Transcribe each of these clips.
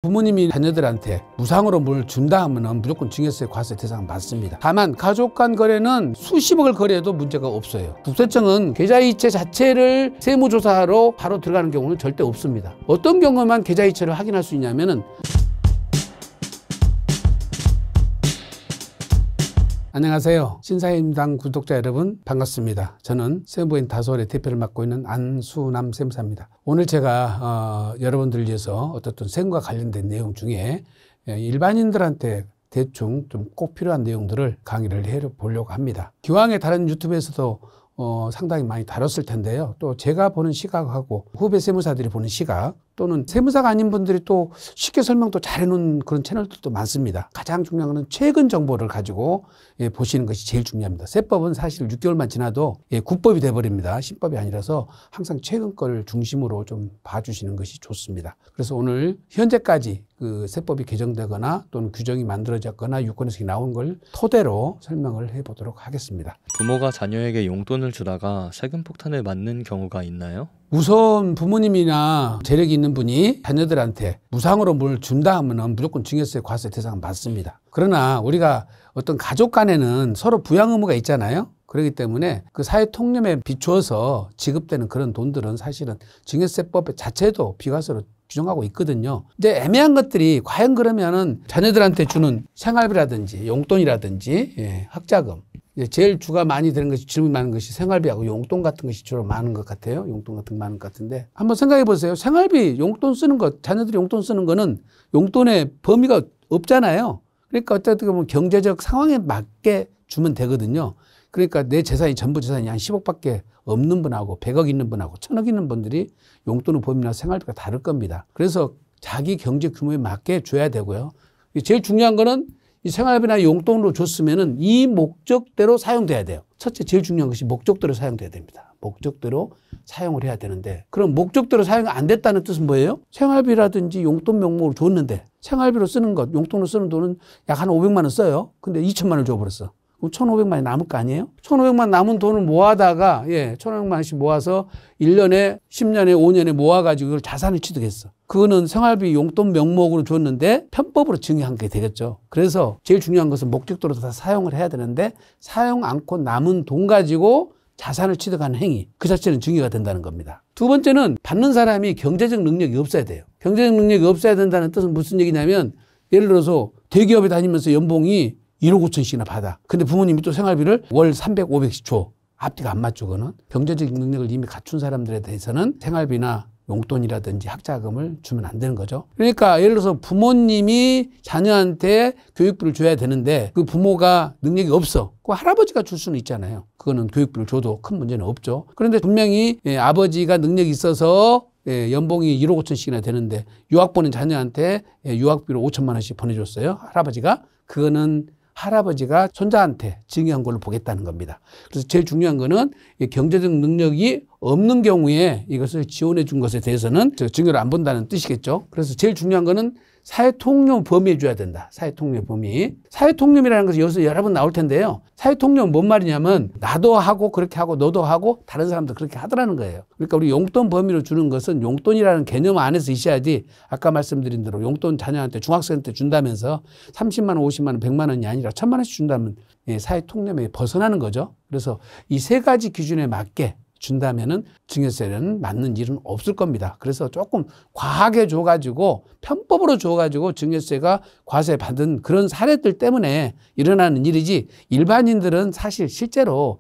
부모님이 자녀들한테 무상으로 뭘 준다 하면 무조건 증여세 과세 대상 맞습니다. 다만 가족 간 거래는 수십억을 거래해도 문제가 없어요. 국세청은 계좌이체 자체를 세무조사하러 바로 들어가는 경우는 절대 없습니다. 어떤 경우만 계좌이체를 확인할 수 있냐면은 안녕하세요. 신사임당 구독자 여러분 반갑습니다. 저는 세무부인 다솔의 대표를 맡고 있는 안수남 세무사입니다. 오늘 제가 여러분들 위해서 어떤 세무과 관련된 내용 중에 일반인들한테 대충 좀 꼭 필요한 내용들을 강의를 해보려고 합니다. 기왕에 다른 유튜브에서도 상당히 많이 다뤘을 텐데요. 또 제가 보는 시각하고 후배 세무사들이 보는 시각 또는 세무사가 아닌 분들이 또 쉽게 설명도 잘 해놓은 그런 채널들도 많습니다. 가장 중요한 것은 최근 정보를 가지고 보시는 것이 제일 중요합니다. 세법은 사실 6개월만 지나도 국법이 돼버립니다. 신법이 아니라서 항상 최근 걸 중심으로 좀 봐주시는 것이 좋습니다. 그래서 오늘 현재까지 그 세법이 개정되거나 또는 규정이 만들어졌거나 유권에서 나온 걸 토대로 설명을 해보도록 하겠습니다. 부모가 자녀에게 용돈을 주다가 세금 폭탄을 맞는 경우가 있나요? 우선 부모님이나 재력이 있는 분이 자녀들한테 무상으로 뭘 준다 하면 무조건 증여세 과세 대상 맞습니다. 그러나 우리가 어떤 가족 간에는 서로 부양 의무가 있잖아요. 그렇기 때문에 그 사회 통념에 비추어서 지급되는 그런 돈들은 사실은 증여세법 자체도 비과세로 규정하고 있거든요. 이제 애매한 것들이 과연 그러면은 자녀들한테 주는 생활비라든지 용돈이라든지 학자금, 제일 주가 많이 되는 것이 질문이 많은 것이 생활비하고 용돈 같은 것이 주로 많은 것 같아요. 용돈 같은 거 많은 것 같은데 한번 생각해 보세요. 생활비, 용돈 쓰는 것, 자녀들이 용돈 쓰는 거는 용돈의 범위가 없잖아요. 그러니까 어떻게 보면 경제적 상황에 맞게 주면 되거든요. 그러니까 내 재산이 전부 재산이 한 10억밖에 없는 분하고 100억 있는 분하고 1000억 있는 분들이 용돈의 범위나 생활비가 다를 겁니다. 그래서 자기 경제 규모에 맞게 줘야 되고요. 제일 중요한 거는 이 생활비나 용돈으로 줬으면은 이 목적대로 사용돼야 돼요. 첫째 제일 중요한 것이 목적대로 사용돼야 됩니다. 목적대로 사용을 해야 되는데 그럼 목적대로 사용이 안 됐다는 뜻은 뭐예요? 생활비라든지 용돈 명목으로 줬는데 생활비로 쓰는 것, 용돈으로 쓰는 돈은 약 한 500만 원 써요. 근데 2천만 원을 줘버렸어. 그럼 1,500만이 남을 거 아니에요? 1,500만 남은 돈을 모아다가 1,500만원씩 모아서 1년에 10년에 5년에 모아가지고 그걸 자산을 취득했어. 그거는 생활비 용돈 명목으로 줬는데 편법으로 증여한 게 되겠죠. 그래서 제일 중요한 것은 목적대로 다 사용을 해야 되는데 사용 않고 남은 돈 가지고 자산을 취득하는 행위 그 자체는 증여가 된다는 겁니다. 두 번째는 받는 사람이 경제적 능력이 없어야 돼요. 경제적 능력이 없어야 된다는 뜻은 무슨 얘기냐면 예를 들어서 대기업에 다니면서 연봉이 1억 5천씩이나 받아. 근데 부모님이 또 생활비를 월 300, 500씩 줘. 앞뒤가 안 맞죠, 그거는. 경제적 능력을 이미 갖춘 사람들에 대해서는 생활비나 용돈이라든지 학자금을 주면 안 되는 거죠. 그러니까 예를 들어서 부모님이 자녀한테 교육비를 줘야 되는데 그 부모가 능력이 없어. 그 할아버지가 줄 수는 있잖아요. 그거는 교육비를 줘도 큰 문제는 없죠. 그런데 분명히 아버지가 능력이 있어서 연봉이 1억 5천씩이나 되는데 유학 보낸 자녀한테 유학비로 5천만 원씩 보내줬어요. 할아버지가. 그거는 할아버지가 손자한테 증여한 걸로 보겠다는 겁니다. 그래서 제일 중요한 거는 경제적 능력이 없는 경우에 이것을 지원해 준 것에 대해서는 증여를 안 본다는 뜻이겠죠. 그래서 제일 중요한 거는 사회통념 범위에 줘야 된다. 사회통념 범위. 사회통념이라는 것이 여기서 여러 번 나올 텐데요. 사회통념은 뭔 말이냐면 나도 하고 그렇게 하고 너도 하고 다른 사람도 그렇게 하더라는 거예요. 그러니까 우리 용돈 범위로 주는 것은 용돈이라는 개념 안에서 있어야지 아까 말씀드린 대로 용돈 자녀한테 중학생 때 준다면서 30만 원, 50만 원, 100만 원이 아니라 1000만 원씩 준다면 사회통념에 벗어나는 거죠. 그래서 이 세 가지 기준에 맞게 준다면은 증여세는 맞는 일은 없을 겁니다. 그래서 조금 과하게 줘가지고 편법으로 줘가지고 증여세가 과세 받은 그런 사례들 때문에 일어나는 일이지 일반인들은 사실 실제로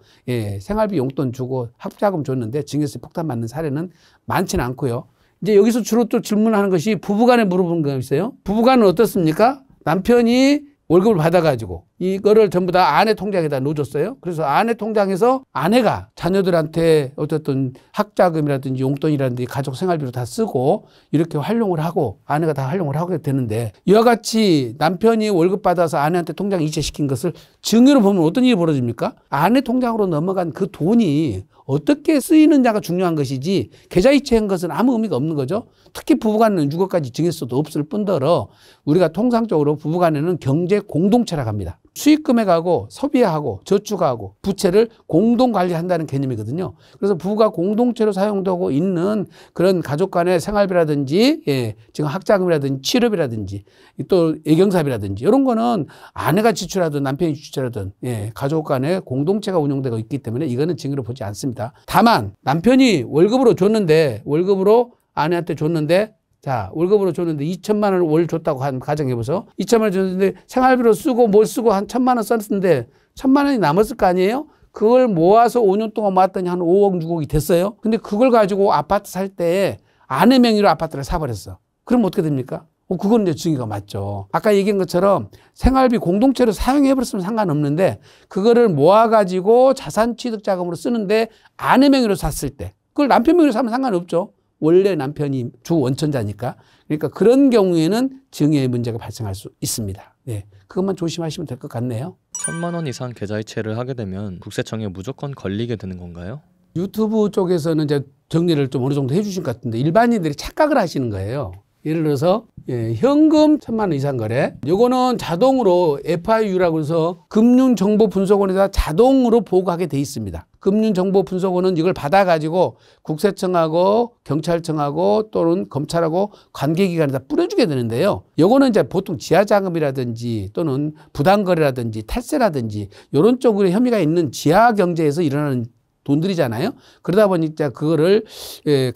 생활비 용돈 주고 학자금 줬는데 증여세 폭탄 맞는 사례는 많지는 않고요. 이제 여기서 주로 또 질문하는 것이 부부간에 물어보는 거 있어요. 부부간은 어떻습니까? 남편이 월급을 받아가지고 이거를 전부 다 아내 통장에다 넣어줬어요. 그래서 아내 통장에서 아내가 자녀들한테 어쨌든 학자금이라든지 용돈이라든지 가족 생활비로 다 쓰고 이렇게 활용을 하고 아내가 다 활용을 하게 되는데 이와 같이 남편이 월급 받아서 아내한테 통장 이체시킨 것을 증여로 보면 어떤 일이 벌어집니까? 아내 통장으로 넘어간 그 돈이 어떻게 쓰이느냐가 중요한 것이지 계좌 이체한 것은 아무 의미가 없는 거죠. 특히 부부간은 6억까지 증여세도 없을 뿐더러 우리가 통상적으로 부부간에는 경제 공동체라고 합니다. 수익 금액하고 소비하고 저축하고 부채를 공동 관리한다는 개념이거든요. 그래서 부가 공동체로 사용되고 있는 그런 가족 간의 생활비라든지 지금 학자금이라든지 취업이라든지 또 애경사비라든지 이런 거는 아내가 지출하든 남편이 지출하든 가족 간의 공동체가 운영되고 있기 때문에 이거는 증여로 보지 않습니다. 다만 남편이 월급으로 아내한테 줬는데 자, 월급으로 줬는데 2천만 원을 월 줬다고 한 가정해보세요. 2천만 원 줬는데 생활비로 쓰고 뭘 쓰고 한 1,000만 원 썼는데 1,000만 원이 남았을 거 아니에요? 그걸 모아서 5년 동안 모았더니 한 5억, 6억이 됐어요. 근데 그걸 가지고 아파트 살 때 아내 명의로 아파트를 사버렸어. 그럼 어떻게 됩니까? 그건 이제 증여가 맞죠. 아까 얘기한 것처럼 생활비 공동체로 사용해버렸으면 상관없는데 그거를 모아가지고 자산 취득 자금으로 쓰는데 아내 명의로 샀을 때 그걸 남편 명의로 사면 상관없죠. 원래 남편이 주 원천자니까. 그러니까 그런 경우에는 증여의 문제가 발생할 수 있습니다. 그것만 조심하시면 될 것 같네요. 1,000만 원 이상 계좌이체를 하게 되면 국세청에 무조건 걸리게 되는 건가요? 유튜브 쪽에서는 이제 정리를 좀 어느 정도 해주신 것 같은데 일반인들이 착각을 하시는 거예요. 예를 들어서 현금 1,000만 원 이상 거래. 요거는 자동으로 FIU라고 해서 금융정보분석원에다 자동으로 보고하게 돼 있습니다. 금융정보분석원은 이걸 받아가지고 국세청하고 경찰청하고 또는 검찰하고 관계기관에다 뿌려주게 되는데요. 요거는 이제 보통 지하자금이라든지 또는 부당거래라든지 탈세라든지 이런 쪽으로 혐의가 있는 지하경제에서 일어나는 돈들이잖아요. 그러다 보니까 그거를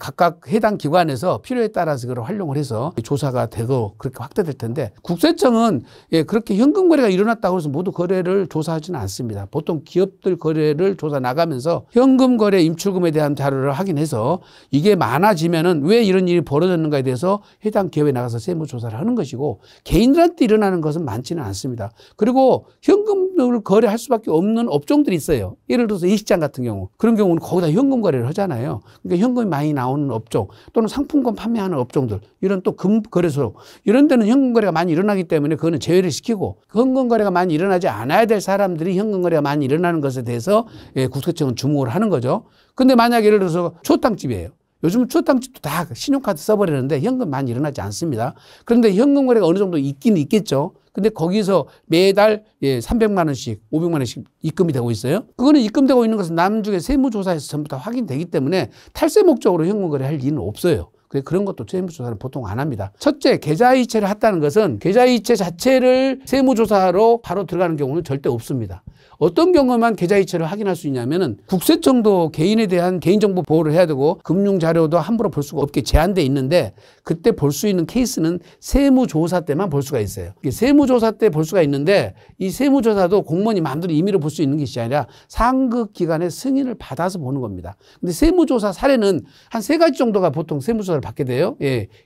각각 해당 기관에서 필요에 따라서 그걸 활용을 해서 조사가 되도록 그렇게 확대될 텐데 국세청은 그렇게 현금 거래가 일어났다고 해서 모두 거래를 조사하지는 않습니다. 보통 기업들 거래를 조사 나가면서 현금 거래 임출금에 대한 자료를 확인해서 이게 많아지면은 왜 이런 일이 벌어졌는가에 대해서 해당 기업에 나가서 세무조사를 하는 것이고 개인들한테 일어나는 것은 많지는 않습니다. 그리고 현금을 거래할 수밖에 없는 업종들이 있어요. 예를 들어서 일식장 같은 경우 그런 경우는 거기다 현금 거래를 하잖아요. 그러니까 현금이 많이 나오는 업종 또는 상품권 판매하는 업종들 이런 또 금거래소 이런 데는 현금 거래가 많이 일어나기 때문에 그거는 제외를 시키고 현금 거래가 많이 일어나지 않아야 될 사람들이 현금 거래가 많이 일어나는 것에 대해서 국세청은 주목을 하는 거죠. 근데 만약 예를 들어서 추어탕집이에요. 요즘은 추어탕집도 다 신용카드 써버리는데 현금 많이 일어나지 않습니다. 그런데 현금 거래가 어느 정도 있긴 있겠죠. 근데 거기서 매달 300만 원씩 500만 원씩 입금이 되고 있어요. 그거는 입금되고 있는 것은 나중에 세무조사에서 전부 다 확인되기 때문에 탈세 목적으로 현금 거래할 일은 없어요. 그런 것도 세무조사는 보통 안 합니다. 첫째, 계좌이체를 했다는 것은 계좌이체 자체를 세무조사로 바로 들어가는 경우는 절대 없습니다. 어떤 경우만 계좌이체를 확인할 수 있냐면은 국세청도 개인에 대한 개인정보 보호를 해야 되고 금융자료도 함부로 볼 수가 없게 제한돼 있는데 그때 볼 수 있는 케이스는 세무조사 때만 볼 수가 있어요. 세무조사 때 볼 수가 있는데 이 세무조사도 공무원이 마음대로 임의로 볼 수 있는 것이 아니라 상급기관의 승인을 받아서 보는 겁니다. 근데 세무조사 사례는 한 3가지 정도가 보통 세무조사를 받게 돼요.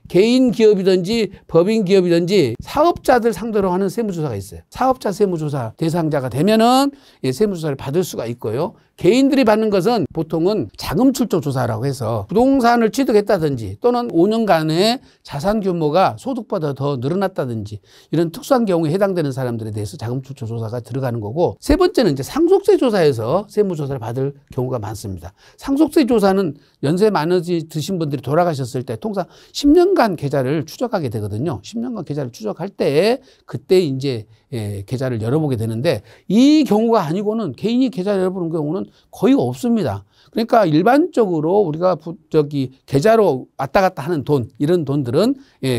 개인 기업이든지 법인 기업이든지 사업자들 상대로 하는 세무조사가 있어요. 사업자 세무조사 대상자가 되면은 세무조사를 받을 수가 있고요. 개인들이 받는 것은 보통은 자금출처 조사라고 해서 부동산을 취득했다든지 또는 5년간의 자산 규모가 소득보다 더 늘어났다든지 이런 특수한 경우에 해당되는 사람들에 대해서 자금출처 조사가 들어가는 거고 세 번째는 이제 상속세 조사에서 세무조사를 받을 경우가 많습니다. 상속세 조사는 연세 많으신 분들이 돌아가셨을 때 통상 10년간 계좌를 추적하게 되거든요. 10년간 계좌를 추적할 때 그때 이제 계좌를 열어보게 되는데 이 경우가 아니고는 개인이 계좌를 열어보는 경우는 거의 없습니다. 그러니까 일반적으로 우리가 계좌로 왔다 갔다 하는 돈 이런 돈들은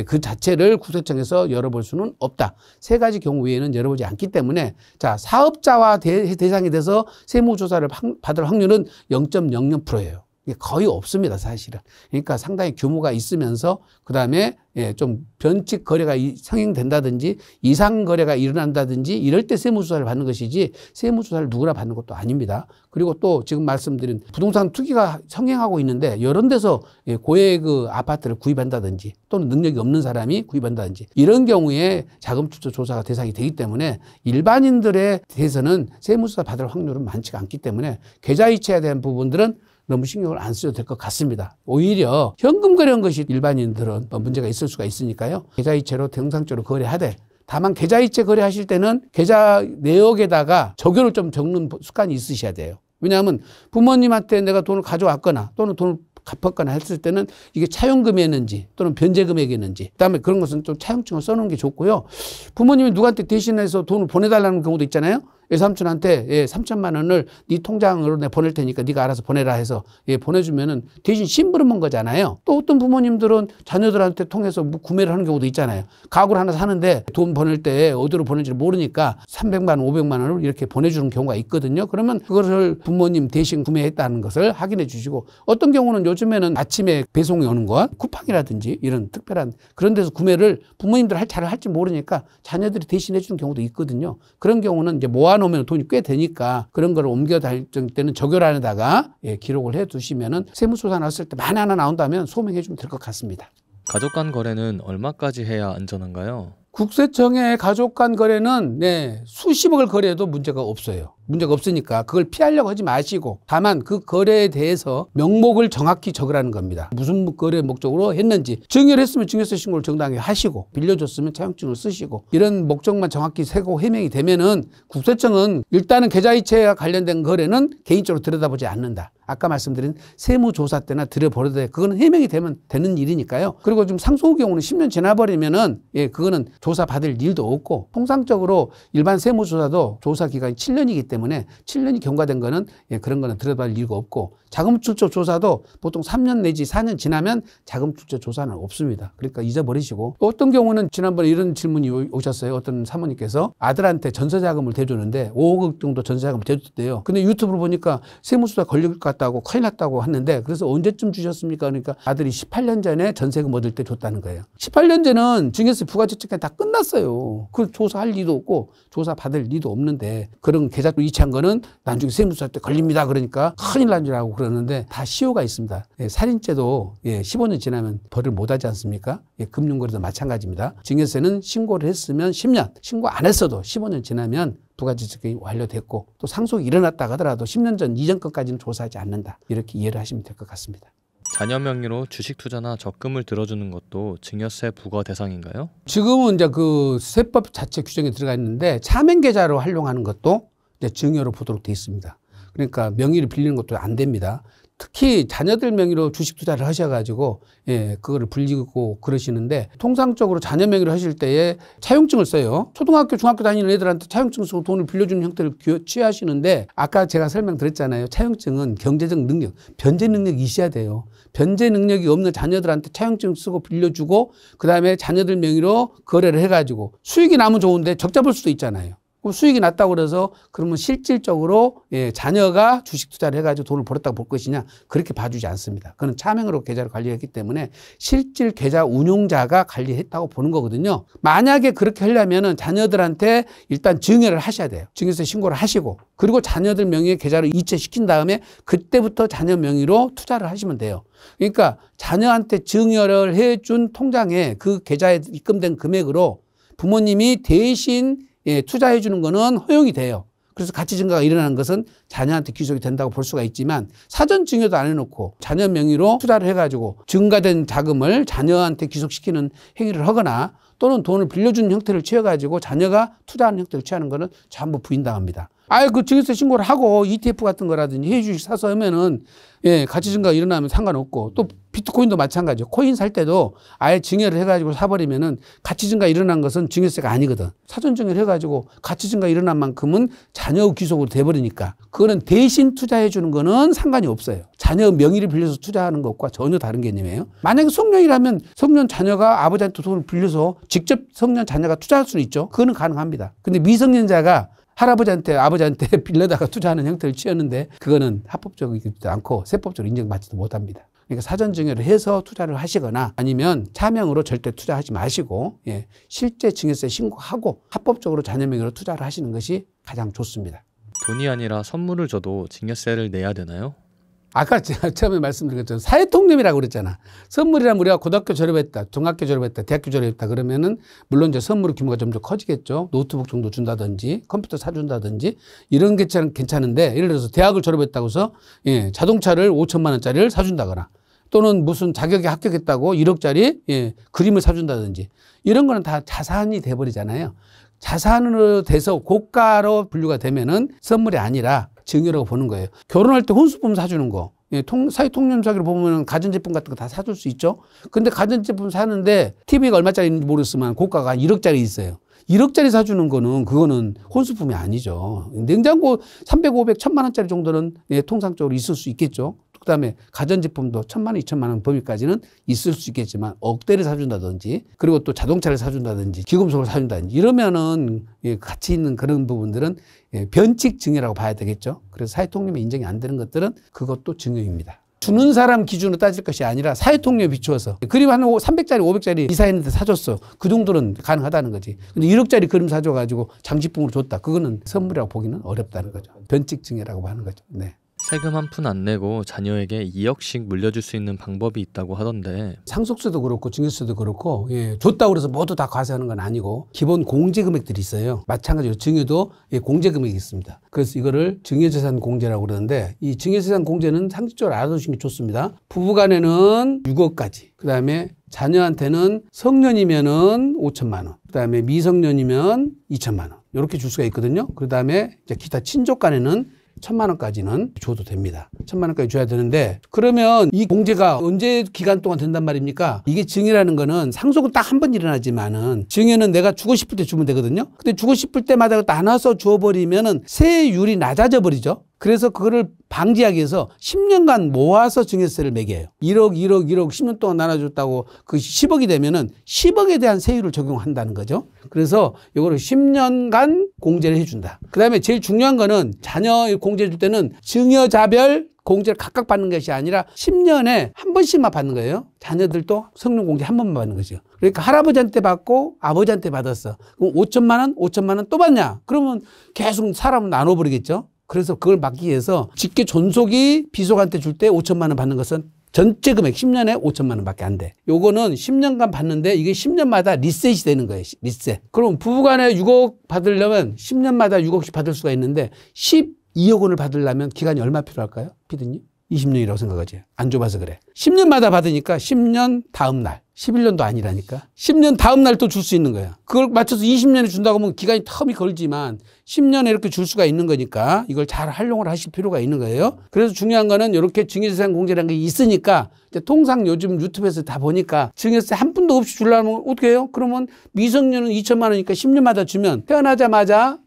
그 자체를 국세청에서 열어볼 수는 없다. 3가지 경우 외에는 열어보지 않기 때문에 자 사업자와 대상이 돼서 세무조사를 받을 확률은 0.00%예요. 거의 없습니다, 사실은. 그러니까 상당히 규모가 있으면서 그다음에 좀 변칙 거래가 성행된다든지 이상 거래가 일어난다든지 이럴 때 세무조사를 받는 것이지 세무조사를 누구나 받는 것도 아닙니다. 그리고 또 지금 말씀드린 부동산 투기가 성행하고 있는데 이런 데서 고액 아파트를 구입한다든지 또는 능력이 없는 사람이 구입한다든지 이런 경우에 자금출처 조사가 대상이 되기 때문에 일반인들에 대해서는 세무조사 받을 확률은 많지가 않기 때문에 계좌이체에 대한 부분들은 너무 신경을 안 써도 될 것 같습니다. 오히려 현금 거래한 것이 일반인들은 문제가 있을 수가 있으니까요. 계좌이체로 정상적으로 거래하되 다만 계좌이체 거래하실 때는 계좌 내역에다가 적요를 좀 적는 습관이 있으셔야 돼요. 왜냐하면 부모님한테 내가 돈을 가져왔거나 또는 돈을 갚았거나 했을 때는 이게 차용금이었는지 또는 변제금액이었는지 그다음에 그런 것은 좀 차용증을 써놓은 게 좋고요. 부모님이 누구한테 대신해서 돈을 보내달라는 경우도 있잖아요. 외삼촌한테 3천만 원을 네 통장으로 내가 보낼 테니까 네가 알아서 보내라 해서 보내주면은 대신 심부름한 거잖아요. 또 어떤 부모님들은 자녀들한테 통해서 뭐 구매를 하는 경우도 있잖아요. 가구를 하나 사는데 돈 보낼 때 어디로 보낼지 모르니까 300만 원, 500만 원을 이렇게 보내주는 경우가 있거든요. 그러면 그것을 부모님 대신 구매했다는 것을 확인해 주시고 어떤 경우는 요즘에는 아침에 배송이 오는 것, 쿠팡이라든지 이런 특별한 그런 데서 구매를 부모님들 잘 할지 모르니까 자녀들이 대신해 주는 경우도 있거든요. 그런 경우는 이제 놓으면 돈이 꽤 되니까 그런 걸 옮겨 달 때는 적요란에다가 기록을 해 두시면은 세무조사 나왔을 때 만에 하나 나온다면 소명해 주면 될 것 같습니다. 가족 간 거래는 얼마까지 해야 안전한가요? 국세청의 가족 간 거래는 수십억을 거래해도 문제가 없어요. 문제가 없으니까 그걸 피하려고 하지 마시고 다만 그 거래에 대해서 명목을 정확히 적으라는 겁니다. 무슨 거래 목적으로 했는지 증여를 했으면 증여세 신고를 정당하게 하시고 빌려줬으면 차용증을 쓰시고 이런 목적만 정확히 세고 해명이 되면은 국세청은 일단은 계좌이체와 관련된 거래는 개인적으로 들여다보지 않는다. 아까 말씀드린 세무조사 때나 들여보려도 그거는 해명이 되면 되는 일이니까요. 그리고 좀 상속 경우는 10년 지나버리면은 그거는 조사 받을 일도 없고 통상적으로 일반 세무조사도 조사 기간이 7년이기 때문에 7년이 경과된 거는 그런 거는 들여다볼 이유가 없고 자금출처 조사도 보통 3년 내지 4년 지나면 자금출처 조사는 없습니다. 그러니까 잊어버리시고 어떤 경우는 지난번에 이런 질문이 오셨어요. 어떤 사모님께서 아들한테 전세자금을 대주는데 5억 정도 전세자금을 대줬대요. 근데 유튜브로 보니까 세무조사 걸릴 것 같다고 큰일 났다고 하는데 그래서 언제쯤 주셨습니까? 그러니까 아들이 18년 전에 전세금 얻을 때 줬다는 거예요. 18년 전은 증여세 부가저축까지 다 끝났어요. 그 조사할 리도 없고 조사 받을 리도 없는데 그런 계좌로 이체한 거는 나중에 세무조사 때 걸립니다. 그러니까 큰일 난 줄 알고 그러는데 다 시효가 있습니다. 살인죄도 15년 지나면 벌을 못 하지 않습니까? 금융거래도 마찬가지입니다. 증여세는 신고를 했으면 10년, 신고 안 했어도 15년 지나면 부가지적이 완료됐고 또 상속이 일어났다 하더라도 10년 전 이전 것까지는 조사하지 않는다. 이렇게 이해를 하시면 될 것 같습니다. 자녀 명의로 주식 투자나 적금을 들어주는 것도 증여세 부과 대상인가요? 지금은 이제 그 세법 자체 규정에 들어가 있는데 차명 계좌로 활용하는 것도 이제 증여로 보도록 돼 있습니다. 그러니까 명의를 빌리는 것도 안 됩니다. 특히 자녀들 명의로 주식 투자를 하셔가지고 그거를 불리고 그러시는데 통상적으로 자녀 명의로 하실 때에 차용증을 써요. 초등학교, 중학교 다니는 애들한테 차용증 쓰고 돈을 빌려주는 형태를 취하시는데 아까 제가 설명드렸잖아요. 차용증은 경제적 능력, 변제 능력이 있어야 돼요. 변제 능력이 없는 자녀들한테 차용증 쓰고 빌려주고 그다음에 자녀들 명의로 거래를 해가지고 수익이 나면 좋은데 적자 볼 수도 있잖아요. 수익이 났다고 그래서 그러면 실질적으로 자녀가 주식 투자를 해가지고 돈을 벌었다고 볼 것이냐 그렇게 봐주지 않습니다. 그건 차명으로 계좌를 관리했기 때문에 실질 계좌 운용자가 관리했다고 보는 거거든요. 만약에 그렇게 하려면은 자녀들한테 일단 증여를 하셔야 돼요. 증여세 신고를 하시고 그리고 자녀들 명의의 계좌를 이체시킨 다음에 그때부터 자녀 명의로 투자를 하시면 돼요. 그러니까 자녀한테 증여를 해준 통장에 그 계좌에 입금된 금액으로 부모님이 대신 투자해 주는 거는 허용이 돼요. 그래서 가치 증가가 일어나는 것은 자녀한테 귀속이 된다고 볼 수가 있지만 사전 증여도 안 해놓고 자녀 명의로 투자를 해가지고 증가된 자금을 자녀한테 귀속시키는 행위를 하거나 또는 돈을 빌려주는 형태를 취해가지고 자녀가 투자하는 형태를 취하는 거는 전부 부인당합니다. 그 증여세 신고를 하고 ETF 같은 거라든지 해주식 사서 하면은 가치 증가가 일어나면 상관없고 또 비트코인도 마찬가지예요. 코인 살 때도 아예 증여를 해가지고 사버리면은 가치 증가 일어난 것은 증여세가 아니거든. 사전 증여를 해가지고 가치 증가 일어난 만큼은 자녀 귀속으로 돼버리니까 그거는 대신 투자해 주는 거는 상관이 없어요. 자녀 명의를 빌려서 투자하는 것과 전혀 다른 개념이에요. 만약에 성년이라면 성년 자녀가 아버지한테 돈을 빌려서 직접 성년 자녀가 투자할 수는 있죠. 그거는 가능합니다. 근데 미성년자가 할아버지한테 아버지한테 빌려다가 투자하는 형태를 취했는데 그거는 합법적이지도 않고 세법적으로 인정받지도 못합니다. 그러니까 사전 증여를 해서 투자를 하시거나 아니면 차명으로 절대 투자하지 마시고 실제 증여세 신고하고 합법적으로 자녀 명의로 투자를 하시는 것이 가장 좋습니다. 돈이 아니라 선물을 줘도 증여세를 내야 되나요? 아까 제가 처음에 말씀드린 것처럼 사회통념이라고 그랬잖아. 선물이라면 우리가 고등학교 졸업했다, 중학교 졸업했다, 대학교 졸업했다 그러면은 물론 이제 선물 규모가 점점 커지겠죠. 노트북 정도 준다든지 컴퓨터 사준다든지 이런 게 괜찮은데 예를 들어서 대학을 졸업했다고 해서 자동차를 5천만 원짜리를 사준다거나 또는 무슨 자격에 합격했다고 1억짜리 그림을 사준다든지 이런 거는 다 자산이 돼버리잖아요. 자산으로 돼서 고가로 분류가 되면은 선물이 아니라 증여라고 보는 거예요. 결혼할 때 혼수품 사주는 거 예, 사회통념사기로 보면 가전제품 같은 거 다 사줄 수 있죠. 근데 가전제품 사는데 TV가 얼마짜리인지 모르겠지만 고가가 한 1억짜리 있어요. 1억짜리 사주는 거는 그거는 혼수품이 아니죠. 냉장고 300, 500, 1000만 원짜리 정도는 예, 통상적으로 있을 수 있겠죠. 그다음에 가전제품도 1000만 원, 2000만 원 범위까지는 있을 수 있겠지만 억대를 사준다든지 그리고 또 자동차를 사준다든지 기금속을 사준다든지 이러면은 예, 가치 있는 그런 부분들은 예, 변칙증여라고 봐야 되겠죠. 그래서 사회통념에 인정이 안 되는 것들은 그것도 증여입니다. 주는 사람 기준으로 따질 것이 아니라 사회통념에 비추어서 그림 한 300짜리 500짜리 이사했는데 사줬어. 그 정도는 가능하다는 거지. 근데 1억짜리 그림 사줘가지고 장식품으로 줬다. 그거는 선물이라고 보기는 어렵다는 거죠. 변칙증여라고 하는 거죠. 네. 세금 한 푼 안 내고 자녀에게 2억씩 물려줄 수 있는 방법이 있다고 하던데 상속세도 그렇고 증여세도 그렇고 예, 줬다고 그래서 모두 다 과세하는 건 아니고 기본 공제 금액들이 있어요. 마찬가지로 증여도 예, 공제 금액이 있습니다. 그래서 이거를 증여재산 공제라고 그러는데 이 증여재산 공제는 상식적으로 알아두시는 게 좋습니다. 부부간에는 6억까지 그다음에 자녀한테는 성년이면은 5천만 원, 그다음에 미성년이면 2천만 원 이렇게 줄 수가 있거든요. 그다음에 이제 기타 친족 간에는 1000만 원까지는 줘도 됩니다. 1000만 원까지 줘야 되는데 그러면 이 공제가 언제 기간 동안 된단 말입니까? 이게 증여라는 거는 상속은 딱 한 번 일어나지만은 증여는 내가 주고 싶을 때 주면 되거든요. 근데 주고 싶을 때마다 나눠서 주어버리면은 세율이 낮아져 버리죠. 그래서 그거를 방지하기 위해서 10년간 모아서 증여세를 매겨요. 1억, 10년 동안 나눠줬다고 그 10억이 되면은 10억에 대한 세율을 적용한다는 거죠. 그래서 이거를 10년간 공제를 해준다. 그 다음에 제일 중요한 거는 자녀 공제 줄 때는 증여자별 공제를 각각 받는 것이 아니라 10년에 한 번씩만 받는 거예요. 자녀들도 성년 공제 한 번만 받는 거죠. 그러니까 할아버지한테 받고 아버지한테 받았어. 그럼 5천만 원 또 받냐? 그러면 계속 사람은 나눠버리겠죠. 그래서 그걸 막기 위해서 직계 존속이 비속한테 줄 때 5천만 원 받는 것은 전체 금액 10년에 5천만 원밖에 안 돼. 요거는 10년간 받는데 이게 10년마다 리셋이 되는 거예요. 리셋. 그럼 부부간에 6억 받으려면 10년마다 6억씩 받을 수가 있는데 12억 원을 받으려면 기간이 얼마 필요할까요? 피디님? 20년이라고 생각하지. 안 좁아서 그래. 10년마다 받으니까 10년 다음 날. 11년도 아니라니까. 10년 다음 날 또 줄 수 있는 거야. 그걸 맞춰서 20년에 준다고 하면 기간이 텀이 걸지만 10년에 이렇게 줄 수가 있는 거니까 이걸 잘 활용을 하실 필요가 있는 거예요. 그래서 중요한 거는 이렇게 증여재산 공제라는 게 있으니까 이제 통상 요즘 유튜브에서 다 보니까 증여세 한 푼도 없이 주려면 어떻게 해요? 그러면 미성년은 2천만 원이니까 10년마다 주면 태어나자마자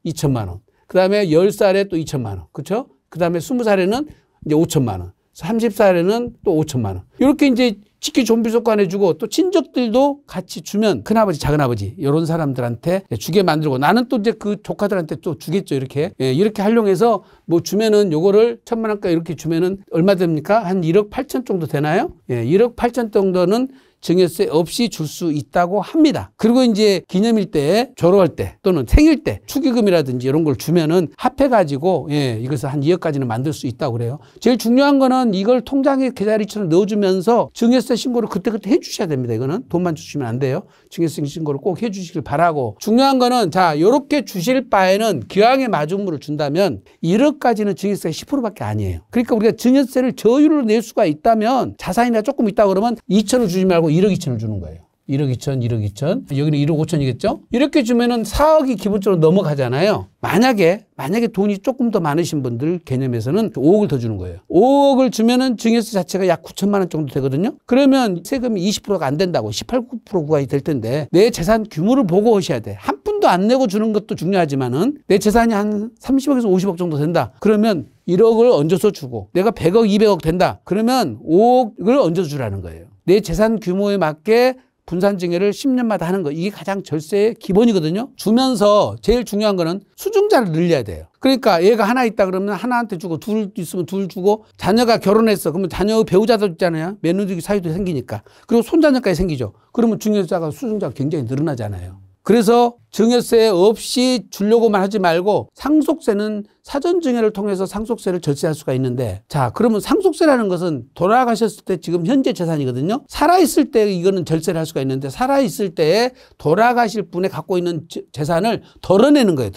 2천만 원. 그 다음에 10살에 또 2천만 원. 그렇죠? 그 다음에 20살에는 이제 5천만 원. 30살에는 또 5천만 원. 이렇게 이제 직계 존비속관 해주고 또 친족들도 같이 주면 큰아버지, 작은아버지 이런 사람들한테 주게 만들고 나는 또 이제 그 조카들한테 또 주겠죠. 이렇게. 이렇게 활용해서 뭐 주면은 요거를 1000만 원까지 이렇게 주면은 얼마 됩니까? 한 1억 8천 정도 되나요? 1억 8천 정도는 증여세 없이 줄 수 있다고 합니다. 그리고 이제 기념일 때, 졸업할 때 또는 생일 때 축의금이라든지 이런 걸 주면은 합해가지고 이것을 한 2억까지는 만들 수 있다고 그래요. 제일 중요한 거는 이걸 통장에 계좌이체로 넣어주면서 증여세 신고를 그때그때 해주셔야 됩니다. 이거는 돈만 주시면 안 돼요. 증여세 신고를 꼭 해주시길 바라고. 중요한 거는 자, 요렇게 주실 바에는 기왕에 마중물을 준다면 1억까지는 증여세가 10%밖에 아니에요. 그러니까 우리가 증여세를 저율로 낼 수가 있다면 자산이나 조금 있다 그러면 2천을 주지 말고 1억 2천을 주는 거예요. 1억 2천, 1억 2천. 여기는 1억 5천이겠죠? 이렇게 주면은 4억이 기본적으로 넘어가잖아요. 만약에 돈이 조금 더 많으신 분들 개념에서는 5억을 더 주는 거예요. 5억을 주면은 증여세 자체가 약 9천만 원 정도 되거든요. 그러면 세금이 20%가 안 된다고 18, 9% 구간이 될 텐데 내 재산 규모를 보고 오셔야 돼. 한 푼도 안 내고 주는 것도 중요하지만은 내 재산이 한 30억에서 50억 정도 된다. 그러면 1억을 얹어서 주고 내가 100억, 200억 된다. 그러면 5억을 얹어서 주라는 거예요. 내 재산 규모에 맞게 분산증여를 10년마다 하는 거. 이게 가장 절세의 기본이거든요. 주면서 제일 중요한 거는 수증자를 늘려야 돼요. 그러니까 얘가 하나 있다 그러면 하나한테 주고 둘 있으면 둘 주고 자녀가 결혼했어. 그러면 자녀의 배우자도 있잖아요. 며느리 사이도 생기니까. 그리고 손자녀까지 생기죠. 그러면 증여자가 수증자가 굉장히 늘어나잖아요. 그래서 증여세 없이 주려고만 하지 말고 상속세는 사전증여를 통해서 상속세를 절세할 수가 있는데 자 그러면 상속세라는 것은 돌아가셨을 때 지금 현재 재산이거든요. 살아있을 때 이거는 절세를 할 수가 있는데 살아있을 때 돌아가실 분의 갖고 있는 재산을 덜어내는 거예요.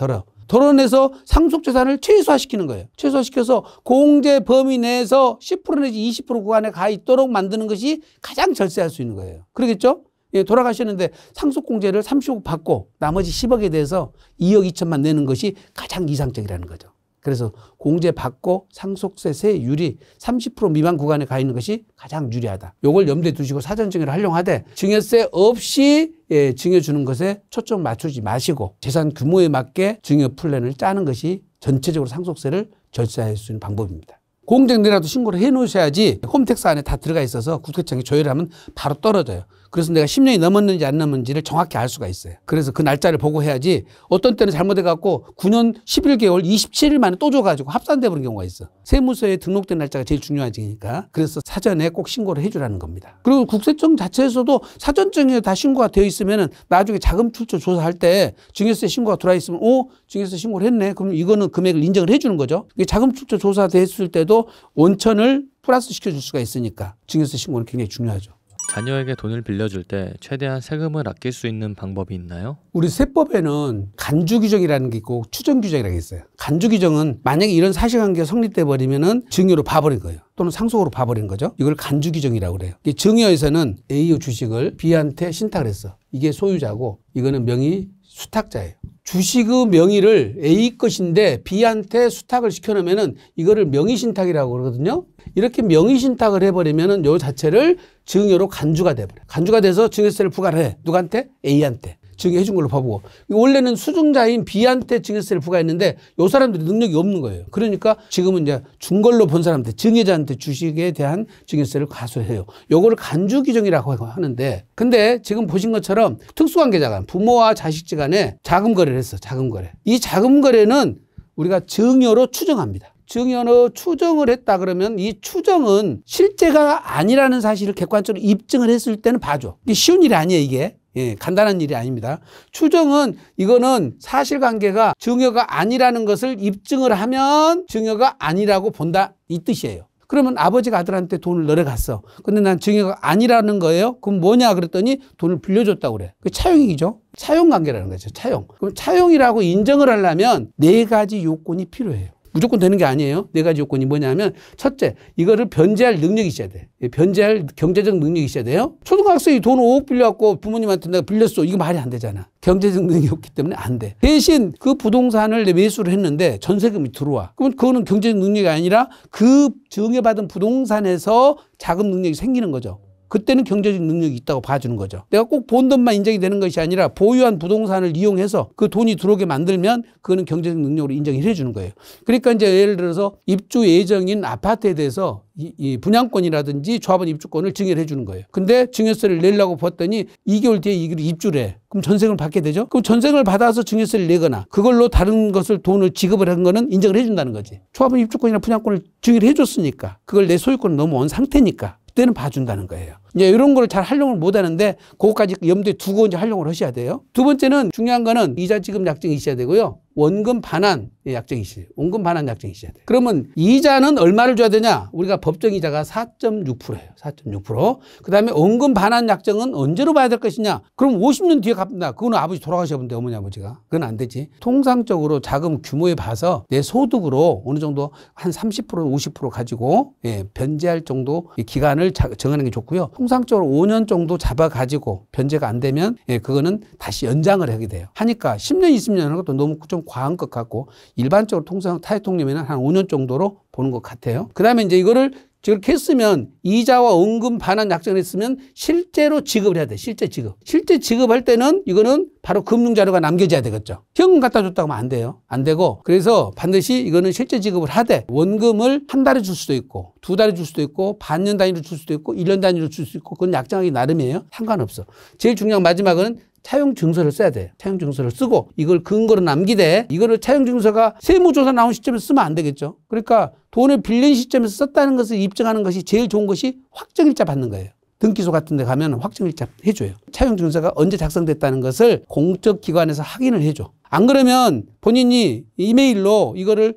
덜어내서 상속재산을 최소화시키는 거예요. 최소화시켜서 공제 범위 내에서 10% 내지 20% 구간에 가 있도록 만드는 것이 가장 절세할 수 있는 거예요. 그러겠죠? 돌아가셨는데 상속공제를 30억 받고 나머지 10억에 대해서 2억 2천만 내는 것이 가장 이상적이라는 거죠. 그래서 공제 받고 상속세 세율이 30% 미만 구간에 가 있는 것이 가장 유리하다. 요걸 염두에 두시고 사전 증여를 활용하되 증여세 없이 증여주는 것에 초점 맞추지 마시고 재산 규모에 맞게 증여 플랜을 짜는 것이 전체적으로 상속세를 절세할 수 있는 방법입니다. 공정내라도 신고를 해 놓으셔야지 홈택스 안에 다 들어가 있어서 국세청이 조회하면 바로 떨어져요. 그래서 내가 10년이 넘었는지 안 넘었는지를 정확히 알 수가 있어요. 그래서 그 날짜를 보고 해야지 어떤 때는 잘못해갖고 9년 11개월 27일 만에 또 줘가지고 합산돼 버린 경우가 있어. 세무서에 등록된 날짜가 제일 중요하니까. 그래서 사전에 꼭 신고를 해주라는 겁니다. 그리고 국세청 자체에서도 사전증에 다 신고가 되어 있으면은 나중에 자금 출처 조사할 때 증여세 신고가 들어와 있으면 증여세 신고를 했네. 그럼 이거는 금액을 인정을 해주는 거죠. 자금 출처 조사됐을 때도 원천을 플러스 시켜줄 수가 있으니까 증여세 신고는 굉장히 중요하죠. 자녀에게 돈을 빌려줄 때 최대한 세금을 아낄 수 있는 방법이 있나요? 우리 세법에는 간주 규정이라는 게 있고 추정 규정이라는 게 있어요. 간주 규정은 만약에 이런 사실관계가 성립돼 버리면은 증여로 봐버린 거예요. 또는 상속으로 봐버린 거죠. 이걸 간주 규정이라고 그래요. 증여에서는 A의 주식을 B한테 신탁을 했어. 이게 소유자고 이거는 명의 수탁자예요. 주식의 명의를 A 것인데 B한테 수탁을 시켜놓으면은 이거를 명의신탁이라고 그러거든요. 이렇게 명의신탁을 해버리면은 요 자체를 증여로 간주가 돼버려요. 간주가 돼서 증여세를 부과를 해. 누구한테? A한테. 증여해 준 걸로 봐보고. 원래는 수증자인 B한테 증여세를 부과했는데 요 사람들이 능력이 없는 거예요. 그러니까 지금은 이제 준 걸로 본 사람한테 증여자한테 주식에 대한 증여세를 과소해요. 요거를 간주 규정이라고 하는데 근데 지금 보신 것처럼 특수관계자간 부모와 자식지 간에 자금 거래를 했어. 자금 거래. 이 자금 거래는 우리가 증여로 추정합니다. 증여로 추정을 했다 그러면 이 추정은 실제가 아니라는 사실을 객관적으로 입증을 했을 때는 봐줘. 이게 쉬운 일이 아니에요, 이게. 간단한 일이 아닙니다. 추정은 이거는 사실관계가 증여가 아니라는 것을 입증을 하면 증여가 아니라고 본다 이 뜻이에요. 그러면 아버지가 아들한테 돈을 넣어갔어. 근데 난 증여가 아니라는 거예요. 그럼 뭐냐 그랬더니 돈을 빌려줬다고 그래. 그 차용이죠. 차용관계라는 거죠. 차용. 그럼 차용이라고 인정을 하려면 4가지 요건이 필요해요. 무조건 되는 게 아니에요. 4가지 요건이 뭐냐면 첫째, 이거를 변제할 능력이 있어야 돼. 변제할 경제적 능력이 있어야 돼요. 초등학생이 돈 5억 빌려갖고 부모님한테 내가 빌렸어. 이거 말이 안 되잖아. 경제적 능력이 없기 때문에 안 돼. 대신 그 부동산을 매수를 했는데 전세금이 들어와. 그러면 그거는 경제적 능력이 아니라 그 증여받은 부동산에서 자금 능력이 생기는 거죠. 그때는 경제적 능력이 있다고 봐주는 거죠. 내가 꼭 본 돈만 인정이 되는 것이 아니라 보유한 부동산을 이용해서 그 돈이 들어오게 만들면 그거는 경제적 능력으로 인정을 해주는 거예요. 그러니까 이제 예를 들어서 입주 예정인 아파트에 대해서 이 분양권이라든지 조합원 입주권을 증여를 해주는 거예요. 근데 증여세를 내려고 봤더니 2개월 뒤에 이걸 입주를 해. 그럼 전세금을 받게 되죠. 그럼 전세금을 받아서 증여세를 내거나 그걸로 다른 것을 돈을 지급을 한 거는 인정을 해준다는 거지. 조합원 입주권이나 분양권을 증여를 해줬으니까 그걸 내 소유권으로 넘어온 상태니까 그때는 봐준다는 거예요. 이제 이런 걸 잘 활용을 못 하는데 그거까지 염두에 두고 이제 활용을 하셔야 돼요. 두 번째는 중요한 거는 이자 지급 약정이 있어야 되고요. 원금 반환 약정이 있어요. 원금 반환 약정이 있어야 돼요. 그러면 이자는 얼마를 줘야 되냐? 우리가 법정 이자가 4.6%예요. 4.6%. 그다음에 원금 반환 약정은 언제로 봐야 될 것이냐? 그럼 50년 뒤에 갚는다. 그거는 아버지 돌아가셨는데 어머니 아버지가. 그건 안 되지. 통상적으로 자금 규모에 봐서 내 소득으로 어느 정도 한 30% 50% 가지고 변제할 정도 기간을 정하는 게 좋고요. 통상적으로 5년 정도 잡아가지고 변제가 안 되면 그거는 다시 연장을 하게 돼요. 하니까 10년 20년 하는 것도 너무 좀 과한 것 같고 일반적으로 통상 타협통념에는 한 5년 정도로 보는 것 같아요. 그 다음에 이제 이거를 저렇게 했으면 이자와 원금 반환 약정을 했으면 실제로 지급을 해야 돼. 실제 지급. 실제 지급할 때는 이거는 바로 금융자료가 남겨져야 되겠죠. 현금 갖다 줬다고 하면 안 돼요. 안 되고 그래서 반드시 이거는 실제 지급을 하되 원금을 한 달에 줄 수도 있고 2달에 줄 수도 있고 반년 단위로 줄 수도 있고 1년 단위로 줄 수 있고 그건 약정하기 나름이에요. 상관없어. 제일 중요한 마지막은 차용증서를 써야 돼요. 차용증서를 쓰고 이걸 근거로 남기되 이거를 차용증서가 세무조사 나온 시점에서 쓰면 안 되겠죠. 그러니까 돈을 빌린 시점에서 썼다는 것을 입증하는 것이 제일 좋은 것이 확정일자 받는 거예요. 등기소 같은 데 가면 확정일자 해줘요. 차용증서가 언제 작성됐다는 것을 공적기관에서 확인을 해줘. 안 그러면 본인이 이메일로 이거를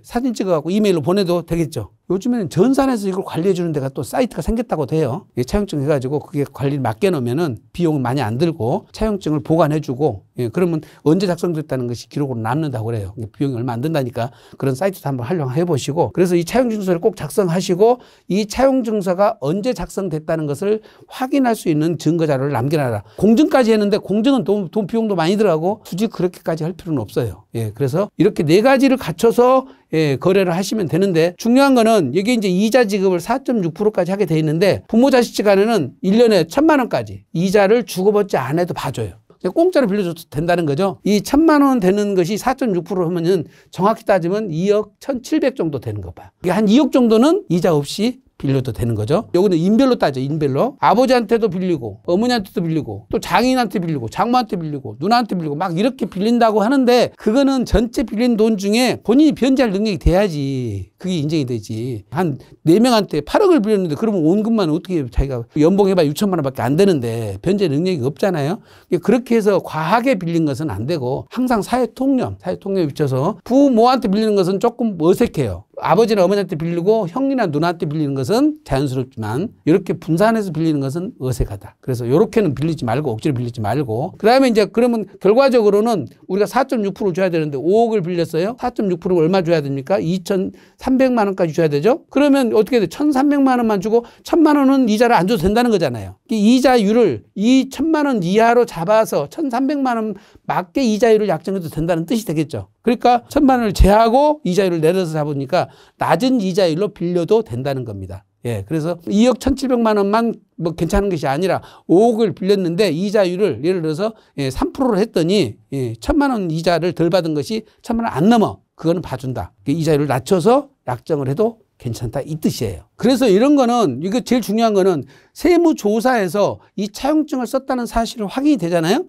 사진 찍어갖고 이메일로 보내도 되겠죠. 요즘에는 전산에서 이걸 관리해 주는 데가 또 사이트가 생겼다고 돼요. 차용증 해가지고 그게 관리를 맡겨 놓으면은 비용은 많이 안 들고 차용증을 보관해 주고, 예, 그러면 언제 작성됐다는 것이 기록으로 남는다고 그래요. 비용이 얼마 안 든다니까 그런 사이트도 한번 활용해 보시고, 그래서 이 차용증서를 꼭 작성하시고 이 차용증서가 언제 작성됐다는 것을 확인할 수 있는 증거 자료를 남겨놔라. 공증까지 했는데 공증은 돈 비용도 많이 들어가고 굳이 그렇게까지 할 필요는 없어요. 예, 그래서 이렇게 네 가지를 갖춰서 예, 거래를 하시면 되는데, 중요한 거는 이게 이제 이자 지급을 4.6%까지 하게 돼 있는데, 부모 자식 간에는 1년에 1,000만 원까지 이자를 주고받지 않아도 봐줘요. 공짜로 빌려줘도 된다는 거죠. 이 1,000만 원 되는 것이 4.6% 하면은 정확히 따지면 2억 1,700 정도 되는 거 봐요. 한 2억 정도는 이자 없이 빌려도 되는 거죠. 여기는 인별로 따져, 인별로. 아버지한테도 빌리고, 어머니한테도 빌리고, 또 장인한테 빌리고, 장모한테 빌리고, 누나한테 빌리고, 막 이렇게 빌린다고 하는데, 그거는 전체 빌린 돈 중에 본인이 변제할 능력이 돼야지 그게 인정이 되지. 한 4명한테 8억을 빌렸는데, 그러면 원금만 어떻게 자기가 연봉 해봐 6천만 원밖에 안 되는데 변제 능력이 없잖아요. 그렇게 해서 과하게 빌린 것은 안 되고, 항상 사회통념에 비춰서 부모한테 빌리는 것은 조금 어색해요. 아버지나 어머니한테 빌리고 형이나 누나한테 빌리는 것은 자연스럽지만 이렇게 분산해서 빌리는 것은 어색하다. 그래서 이렇게는 빌리지 말고, 억지로 빌리지 말고. 그다음에 이제 그러면 결과적으로는 우리가 4.6% 줘야 되는데 5억을 빌렸어요. 4.6%가 얼마 줘야 됩니까? 2,300만 원까지 줘야 되죠. 그러면 어떻게 돼? 1,300만 원만 주고 1,000만 원은 이자를 안 줘도 된다는 거잖아요. 이자율을 2,000만 원 이하로 잡아서 1,300만 원 맞게 이자율을 약정해도 된다는 뜻이 되겠죠. 그러니까 1,000만 원을 제하고 이자율을 내려서 잡으니까 낮은 이자율로 빌려도 된다는 겁니다. 예, 그래서 2억 1,700만 원만 뭐 괜찮은 것이 아니라 5억을 빌렸는데 이자율을 예를 들어서 3%로 했더니 1,000만 원 이자를 덜 받은 것이 1,000만 원 안 넘어. 그거는 봐준다. 이자율을 낮춰서 약정을 해도 괜찮다 이 뜻이에요. 그래서 이런 거는, 이거 제일 중요한 거는 세무조사에서 이 차용증을 썼다는 사실이 확인이 되잖아요.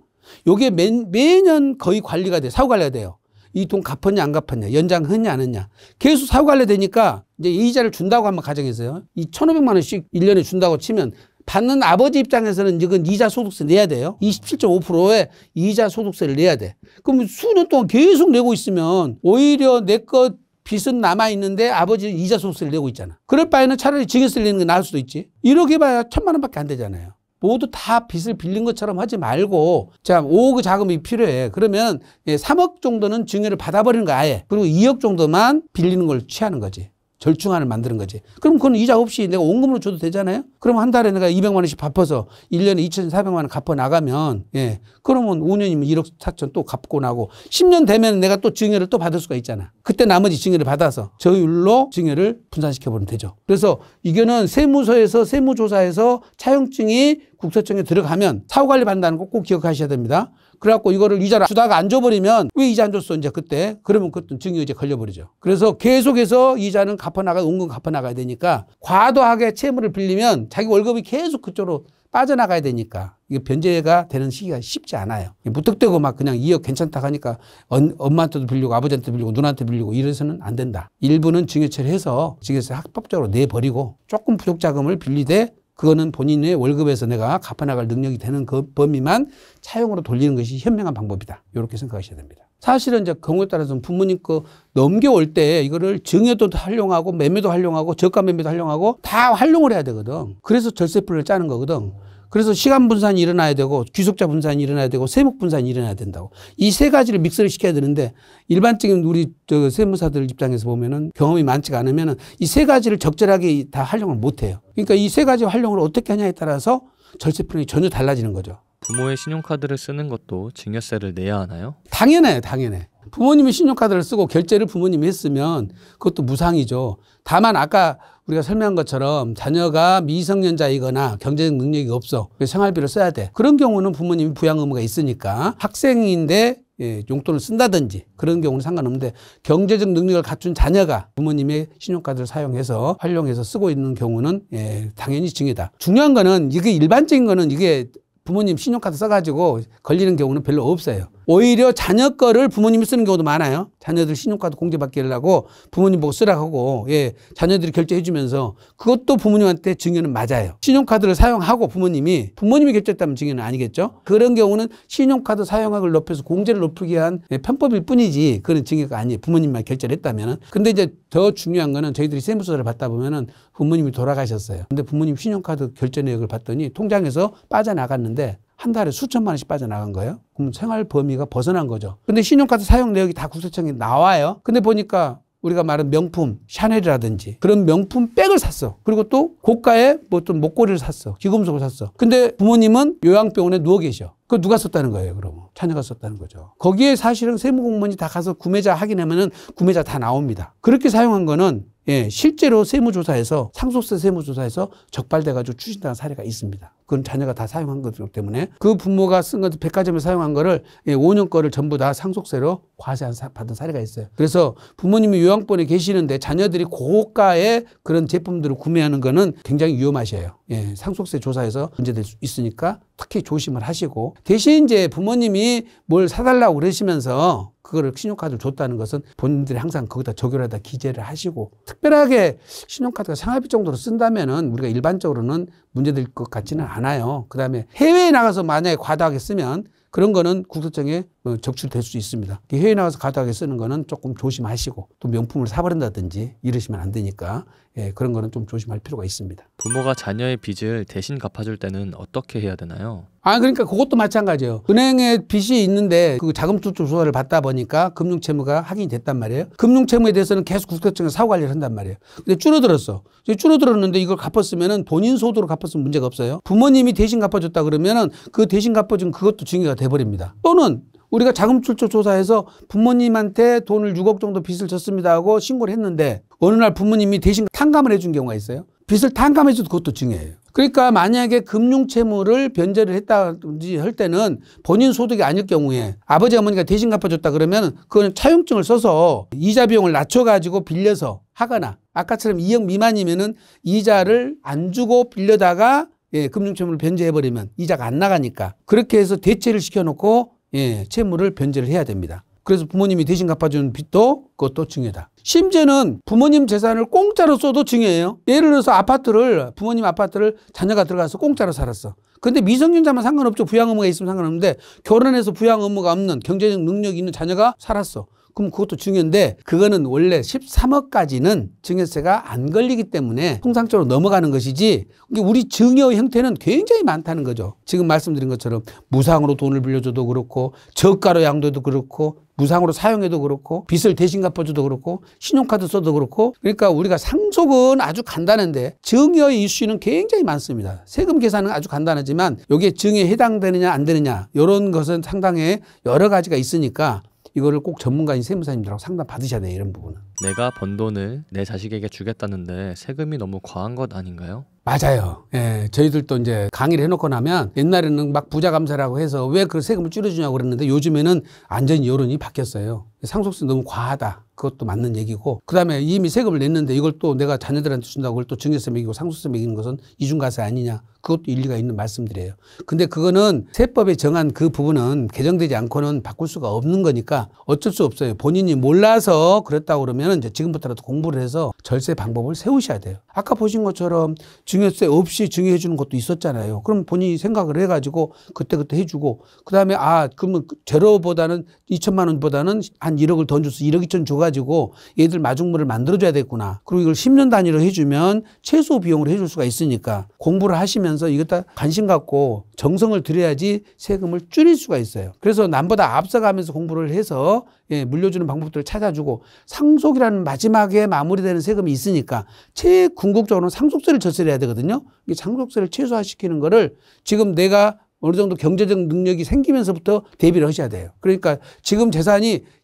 요게 매년 거의 관리가 돼요. 사후 관리가 돼요. 이 돈 갚았냐 안 갚았냐, 연장했냐 안 했냐. 계속 사후 관리되니까 이제 이자를 준다고 한번 가정해서요. 이 1,500만 원씩 1년에 준다고 치면 받는 아버지 입장에서는 이건 이자 소득세 내야 돼요. 27.5%의 이자 소득세를 내야 돼. 그럼 수년 동안 계속 내고 있으면 오히려 내 것 빚은 남아있는데 아버지는 이자 소득세를 내고 있잖아. 그럴 바에는 차라리 증여세를 내는 게 나을 수도 있지. 이렇게 봐야 1,000만 원밖에 안 되잖아요. 모두 다 빚을 빌린 것처럼 하지 말고, 자, 5억 자금이 필요해. 그러면 3억 정도는 증여를 받아버리는 거야, 아예. 그리고 2억 정도만 빌리는 걸 취하는 거지. 절충안을 만드는 거지. 그럼 그건 이자 없이 내가 원금으로 줘도 되잖아요. 그럼 한 달에 내가 200만 원씩 갚아서 1년에 2,400만 원 갚아 나가면, 예, 그러면 5년이면 1억 4천 또 갚고 나고 10년 되면 내가 또 증여를 또 받을 수가 있잖아. 그때 나머지 증여를 받아서 저율로 증여를 분산시켜버리면 되죠. 그래서 이거는 세무서에서 세무조사에서 차용증이 국세청에 들어가면 사후관리 받는다는 거 꼭 기억하셔야 됩니다. 그래갖고 이거를 이자를 주다가 안 줘버리면 왜 이자 안 줬어 이제 그때 그러면 그것도 증여이자 걸려버리죠. 그래서 계속해서 이자는 갚아나가야, 원금 갚아나가야 되니까, 과도하게 채무를 빌리면 자기 월급이 계속 그쪽으로 빠져나가야 되니까 이게 변제가 되는 시기가 쉽지 않아요. 무턱대고 막 그냥 2억 괜찮다 하니까 엄마한테도 빌리고 아버지한테 빌리고 누나한테 빌리고 이래서는 안 된다. 일부는 증여 처리해서 증여세 합법적으로 내버리고 조금 부족 자금을 빌리되 그거는 본인의 월급에서 내가 갚아나갈 능력이 되는 그 범위만 차용으로 돌리는 것이 현명한 방법이다. 이렇게 생각하셔야 됩니다. 사실은 이제 경우에 따라서는 부모님 거 넘겨올 때 이거를 증여도 활용하고 매매도 활용하고 저가 매매도 활용하고 다 활용을 해야 되거든. 그래서 절세풀을 짜는 거거든. 그래서 시간 분산이 일어나야 되고 귀속자 분산이 일어나야 되고 세목 분산이 일어나야 된다고. 이 세 가지를 믹스를 시켜야 되는데 일반적인 우리 세무사들 입장에서 보면은 경험이 많지가 않으면은 이 세 가지를 적절하게 다 활용을 못 해요. 그러니까 이 세 가지 활용을 어떻게 하냐에 따라서 절세풀이 전혀 달라지는 거죠. 부모의 신용카드를 쓰는 것도 증여세를 내야 하나요? 당연해. 부모님이 신용카드를 쓰고 결제를 부모님이 했으면 그것도 무상이죠. 다만 아까 우리가 설명한 것처럼 자녀가 미성년자이거나 경제적 능력이 없어. 생활비를 써야 돼. 그런 경우는 부모님이 부양 의무가 있으니까 학생인데 용돈을 쓴다든지 그런 경우는 상관없는데, 경제적 능력을 갖춘 자녀가 부모님의 신용카드를 사용해서 활용해서 쓰고 있는 경우는 당연히 증여다. 중요한 거는 이게 일반적인 거는 이게 부모님 신용카드 써가지고 걸리는 경우는 별로 없어요. 오히려 자녀 거를 부모님이 쓰는 경우도 많아요. 자녀들 신용카드 공제받게 하려고 부모님 보고 쓰라고 하고, 예, 자녀들이 결제해 주면서 그것도 부모님한테 증여는 맞아요. 신용카드를 사용하고 부모님이 결제했다면 증여는 아니겠죠. 그런 경우는 신용카드 사용액을 높여서 공제를 높이기 위한 편법일 뿐이지 그런 증여가 아니에요. 부모님만 결제를 했다면은. 근데 이제 더 중요한 거는 저희들이 세무조사를 받다 보면은 부모님이 돌아가셨어요. 근데 부모님 신용카드 결제 내역을 봤더니 통장에서 빠져나갔는데 한 달에 수천만 원씩 빠져나간 거예요. 그럼 생활 범위가 벗어난 거죠. 근데 신용카드 사용 내역이 다 국세청에 나와요. 근데 보니까 우리가 말하는 명품, 샤넬이라든지 그런 명품 백을 샀어. 그리고 또 고가의 뭐 또 목걸이를 샀어. 귀금속을 샀어. 근데 부모님은 요양병원에 누워 계셔. 그거 누가 썼다는 거예요, 그러면? 자녀가 썼다는 거죠. 거기에 사실은 세무공무원이 다 가서 구매자 확인하면은 구매자 다 나옵니다. 그렇게 사용한 거는 예, 실제로 세무조사에서 상속세 세무조사에서 적발돼가지고 추진당한 사례가 있습니다. 그건 자녀가 다 사용한 거기 때문에 그 부모가 쓴 것 백화점에 사용한 거를 5년 거를 전부 다 상속세로 과세한 받은 사례가 있어요. 그래서 부모님이 요양병원에 계시는데 자녀들이 고가의 그런 제품들을 구매하는 거는 굉장히 위험하셔요. 예, 상속세 조사에서 문제될 수 있으니까 특히 조심을 하시고 대신 이제 부모님이 뭘 사달라고 그러시면서 그거를 신용카드를 줬다는 것은 본인들이 항상 거기다 적용하다 기재를 하시고 특별하게 신용카드가 생활비 정도로 쓴다면은 우리가 일반적으로는 문제될 것 같지는 않아요. 그 다음에 해외에 나가서 만약에 과다하게 쓰면 그런 거는 국세청에 적출될 수 있습니다. 해외에 나가서 과다하게 쓰는 거는 조금 조심하시고 또 명품을 사버린다든지 이러시면 안 되니까 예, 그런 거는 좀 조심할 필요가 있습니다. 부모가 자녀의 빚을 대신 갚아줄 때는 어떻게 해야 되나요? 그러니까 그것도 마찬가지예요. 은행에 빚이 있는데 그 자금출처 조사를 받다 보니까 금융채무가 확인이 됐단 말이에요. 금융채무에 대해서는 계속 국세청에 사후 관리를 한단 말이에요. 근데 줄어들었어. 줄어들었는데 이걸 갚았으면은 본인 소득으로 갚았으면 문제가 없어요. 부모님이 대신 갚아줬다 그러면은 그 대신 갚아준 그것도 증여가 돼버립니다. 또는 우리가 자금출처 조사해서 부모님한테 돈을 6억 정도 빚을 졌습니다 하고 신고를 했는데 어느 날 부모님이 대신 탕감을 해준 경우가 있어요. 빚을 탕감해줘도 그것도 증여예요. 그러니까 만약에 금융채무를 변제를 했다든지 할 때는 본인 소득이 아닐 경우에 아버지 어머니가 대신 갚아줬다 그러면 그건 차용증을 써서 이자 비용을 낮춰가지고 빌려서 하거나 아까처럼 2억 미만이면은 이자를 안 주고 빌려다가 예, 금융채무를 변제해버리면 이자가 안 나가니까 그렇게 해서 대체를 시켜놓고 예, 채무를 변제를 해야 됩니다. 그래서 부모님이 대신 갚아주는 빚도 그것도 증여다. 심지어는 부모님 재산을 공짜로 써도 증여예요. 예를 들어서 부모님 아파트를 자녀가 들어가서 공짜로 살았어. 근데 미성년자만 상관없죠. 부양 의무가 있으면 상관없는데 결혼해서 부양 의무가 없는 경제적 능력이 있는 자녀가 살았어. 그럼 그것도 증여인데 그거는 원래 13억까지는 증여세가 안 걸리기 때문에 통상적으로 넘어가는 것이지 우리 증여 형태는 굉장히 많다는 거죠. 지금 말씀드린 것처럼 무상으로 돈을 빌려줘도 그렇고 저가로 양도해도 그렇고 무상으로 사용해도 그렇고 빚을 대신 갚아줘도 그렇고 신용카드 써도 그렇고 그러니까 우리가 상속은 아주 간단한데 증여의 이슈는 굉장히 많습니다. 세금 계산은 아주 간단하지만 여기에 증여에 해당되느냐 안 되느냐 이런 것은 상당히 여러 가지가 있으니까 이거를 꼭 전문가인 세무사님들하고 상담 받으셔야 돼요. 이런 부분은. 내가 번 돈을 내 자식에게 주겠다는데 세금이 너무 과한 것 아닌가요? 맞아요. 예, 저희들도 이제 강의를 해놓고 나면 옛날에는 막 부자감사라고 해서 왜 그 세금을 줄여주냐고 그랬는데 요즘에는 완전히 여론이 바뀌었어요. 상속세 너무 과하다. 그것도 맞는 얘기고 그다음에 이미 세금을 냈는데 이걸 또 내가 자녀들한테 준다고 그걸 또 증여세 매기고 상속세 매기는 것은 이중과세 아니냐. 그것도 일리가 있는 말씀드려요. 근데 그거는 세법에 정한 그 부분은 개정되지 않고는 바꿀 수가 없는 거니까 어쩔 수 없어요. 본인이 몰라서 그랬다고 그러면 이제 지금부터라도 공부를 해서 절세 방법을 세우셔야 돼요. 아까 보신 것처럼 증여세 없이 증여해 주는 것도 있었잖아요. 그럼 본인이 생각을 해가지고 그때그때 해주고 그다음에 그러면 제로보다는 2천만 원보다는 한 1억을 더 줘서 1억 2천 줘가지고 얘들 마중물을 만들어줘야 되겠구나. 그리고 이걸 10년 단위로 해주면 최소 비용으로 해줄 수가 있으니까 공부를 하시면서 이것 다 관심 갖고 정성을 들여야지 세금을 줄일 수가 있어요. 그래서 남보다 앞서가면서 공부를 해서 예, 물려주는 방법들을 찾아주고 상속이라는 마지막에 마무리되는 세금이 있으니까 궁극적으로는 상속세를 절세해야 되거든요. 이 상속세를 최소화시키는 거를 지금 내가 어느 정도 경제적 능력이 생기면서부터 대비를 하셔야 돼요. 그러니까 지금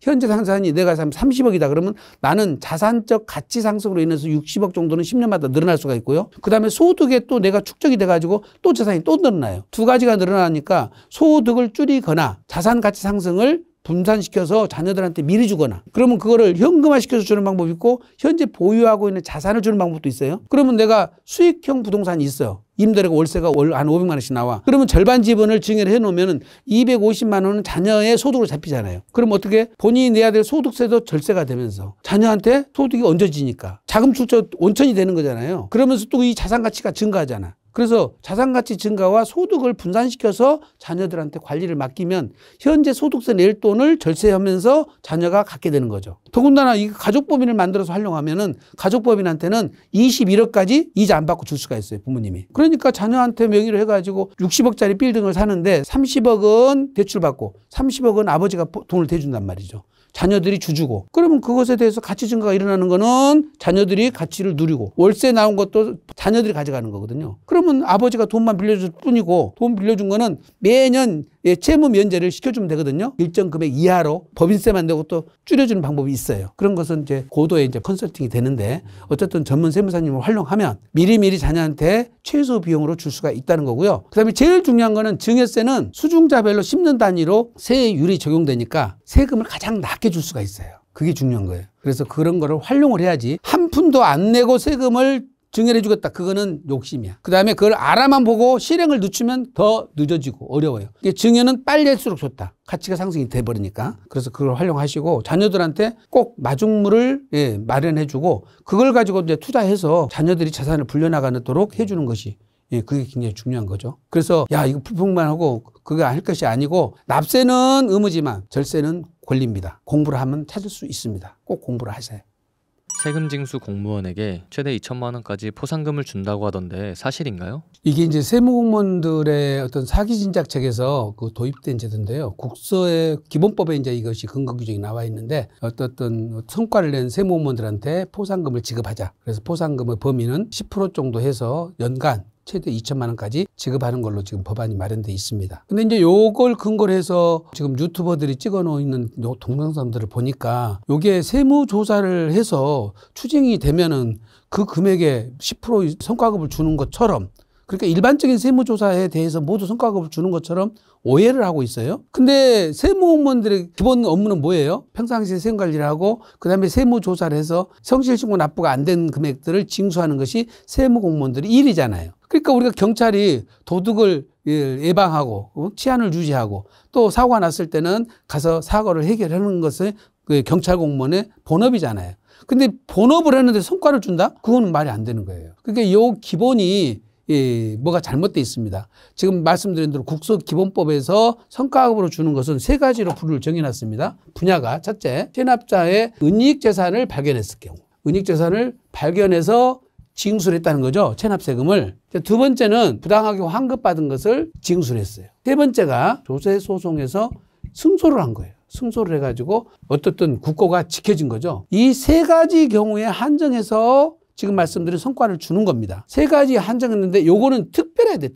현재 자산이 내가 30억이다 그러면 나는 자산적 가치 상승으로 인해서 60억 정도는 10년마다 늘어날 수가 있고요. 그 다음에 소득에 또 내가 축적이 돼가지고 또 재산이 또 늘어나요. 두 가지가 늘어나니까 소득을 줄이거나 자산 가치 상승을 분산시켜서 자녀들한테 미리 주거나 그러면 그거를 현금화시켜서 주는 방법이 있고 현재 보유하고 있는 자산을 주는 방법도 있어요. 그러면 내가 수익형 부동산이 있어요. 임대료가 월세가 월 한 500만 원씩 나와. 그러면 절반 지분을 증여를 해놓으면 250만 원은 자녀의 소득으로 잡히잖아요. 그럼 어떻게 본인이 내야 될 소득세도 절세가 되면서 자녀한테 소득이 얹어지니까 자금 출처 온천이 되는 거잖아요. 그러면서 또 이 자산 가치가 증가하잖아. 그래서 자산가치 증가와 소득을 분산시켜서 자녀들한테 관리를 맡기면 현재 소득세 낼 돈을 절세하면서 자녀가 갖게 되는 거죠. 더군다나 이 가족법인을 만들어서 활용하면은 가족법인한테는 21억까지 이자 안 받고 줄 수가 있어요, 부모님이. 그러니까 자녀한테 명의로 해가지고 60억짜리 빌딩을 사는데 30억은 대출받고 30억은 아버지가 돈을 대준단 말이죠. 자녀들이 주주고. 그러면 그것에 대해서 가치 증가가 일어나는 거는 자녀들이 가치를 누리고 월세 나온 것도 자녀들이 가져가는 거거든요. 그러면 아버지가 돈만 빌려줄 뿐이고 돈 빌려준 거는 매년 채무 면제를 시켜주면 되거든요. 일정 금액 이하로 법인세만 내고 또 줄여주는 방법이 있어요. 그런 것은 이제 고도의 이제 컨설팅이 되는데 어쨌든 전문 세무사님을 활용하면 미리미리 자녀한테 최소 비용으로 줄 수가 있다는 거고요. 그다음에 제일 중요한 거는 증여세는 수중자별로 10년 단위로 세율이 적용되니까 세금을 가장 낮게 줄 수가 있어요. 그게 중요한 거예요. 그래서 그런 거를 활용을 해야지 한 푼도 안 내고 세금을 증여해 주겠다. 그거는 욕심이야. 그다음에 그걸 알아만 보고 실행을 늦추면 더 늦어지고 어려워요. 증여는 빨리 할수록 좋다. 가치가 상승이 돼버리니까. 그래서 그걸 활용하시고 자녀들한테 꼭 마중물을 마련해 주고 그걸 가지고 이제 투자해서 자녀들이 자산을 불려나가도록 해주는 것이 그게 굉장히 중요한 거죠. 그래서 야 이거 불평만 하고 그거 할 것이 아니고 납세는 의무지만 절세는 권리입니다. 공부를 하면 찾을 수 있습니다. 꼭 공부를 하세요. 세금 징수 공무원에게 최대 2천만 원까지 포상금을 준다고 하던데 사실인가요? 이게 이제 세무공무원들의 어떤 사기 진작책에서 그 도입된 제도인데요. 국서의 기본법에 이제 이것이 근거 규정이 나와 있는데 어떤 성과를 낸 세무공무원들한테 포상금을 지급하자. 그래서 포상금의 범위는 10% 정도 해서 연간 최대 2천만 원까지 지급하는 걸로 지금 법안이 마련돼 있습니다. 근데 이제 요걸 근거로 해서 지금 유튜버들이 찍어 놓는 요 동영상들을 보니까 요게 세무조사를 해서 추징이 되면은 그 금액에 10% 성과급을 주는 것처럼 그러니까 일반적인 세무조사에 대해서 모두 성과급을 주는 것처럼 오해를 하고 있어요. 근데 세무공무원들의 기본 업무는 뭐예요? 평상시에 세금관리를 하고 그다음에 세무조사를 해서 성실신고 납부가 안 된 금액들을 징수하는 것이 세무공무원들의 일이잖아요. 그러니까 우리가 경찰이 도둑을 예방하고 치안을 유지하고 또 사고가 났을 때는 가서 사고를 해결하는 것이 경찰 공무원의 본업이잖아요. 근데 본업을 했는데 성과를 준다? 그거는 말이 안 되는 거예요. 그러니까 이 기본이 뭐가 잘못되어 있습니다. 지금 말씀드린 대로 국소기본법에서 성과급으로 주는 것은 세 가지로 분류를 정해놨습니다. 분야가 첫째, 체납자의 은닉재산을 발견했을 경우. 은닉재산을 발견해서 징수를 했다는 거죠. 체납세금을. 두 번째는 부당하게 환급받은 것을 징수를 했어요. 세 번째가 조세소송에서 승소를 한 거예요. 승소를 해가지고 어떻든 국고가 지켜진 거죠. 이 세 가지 경우에 한정해서 지금 말씀드린 성과를 주는 겁니다. 세 가지 한정했는데 요거는 특별해야 돼,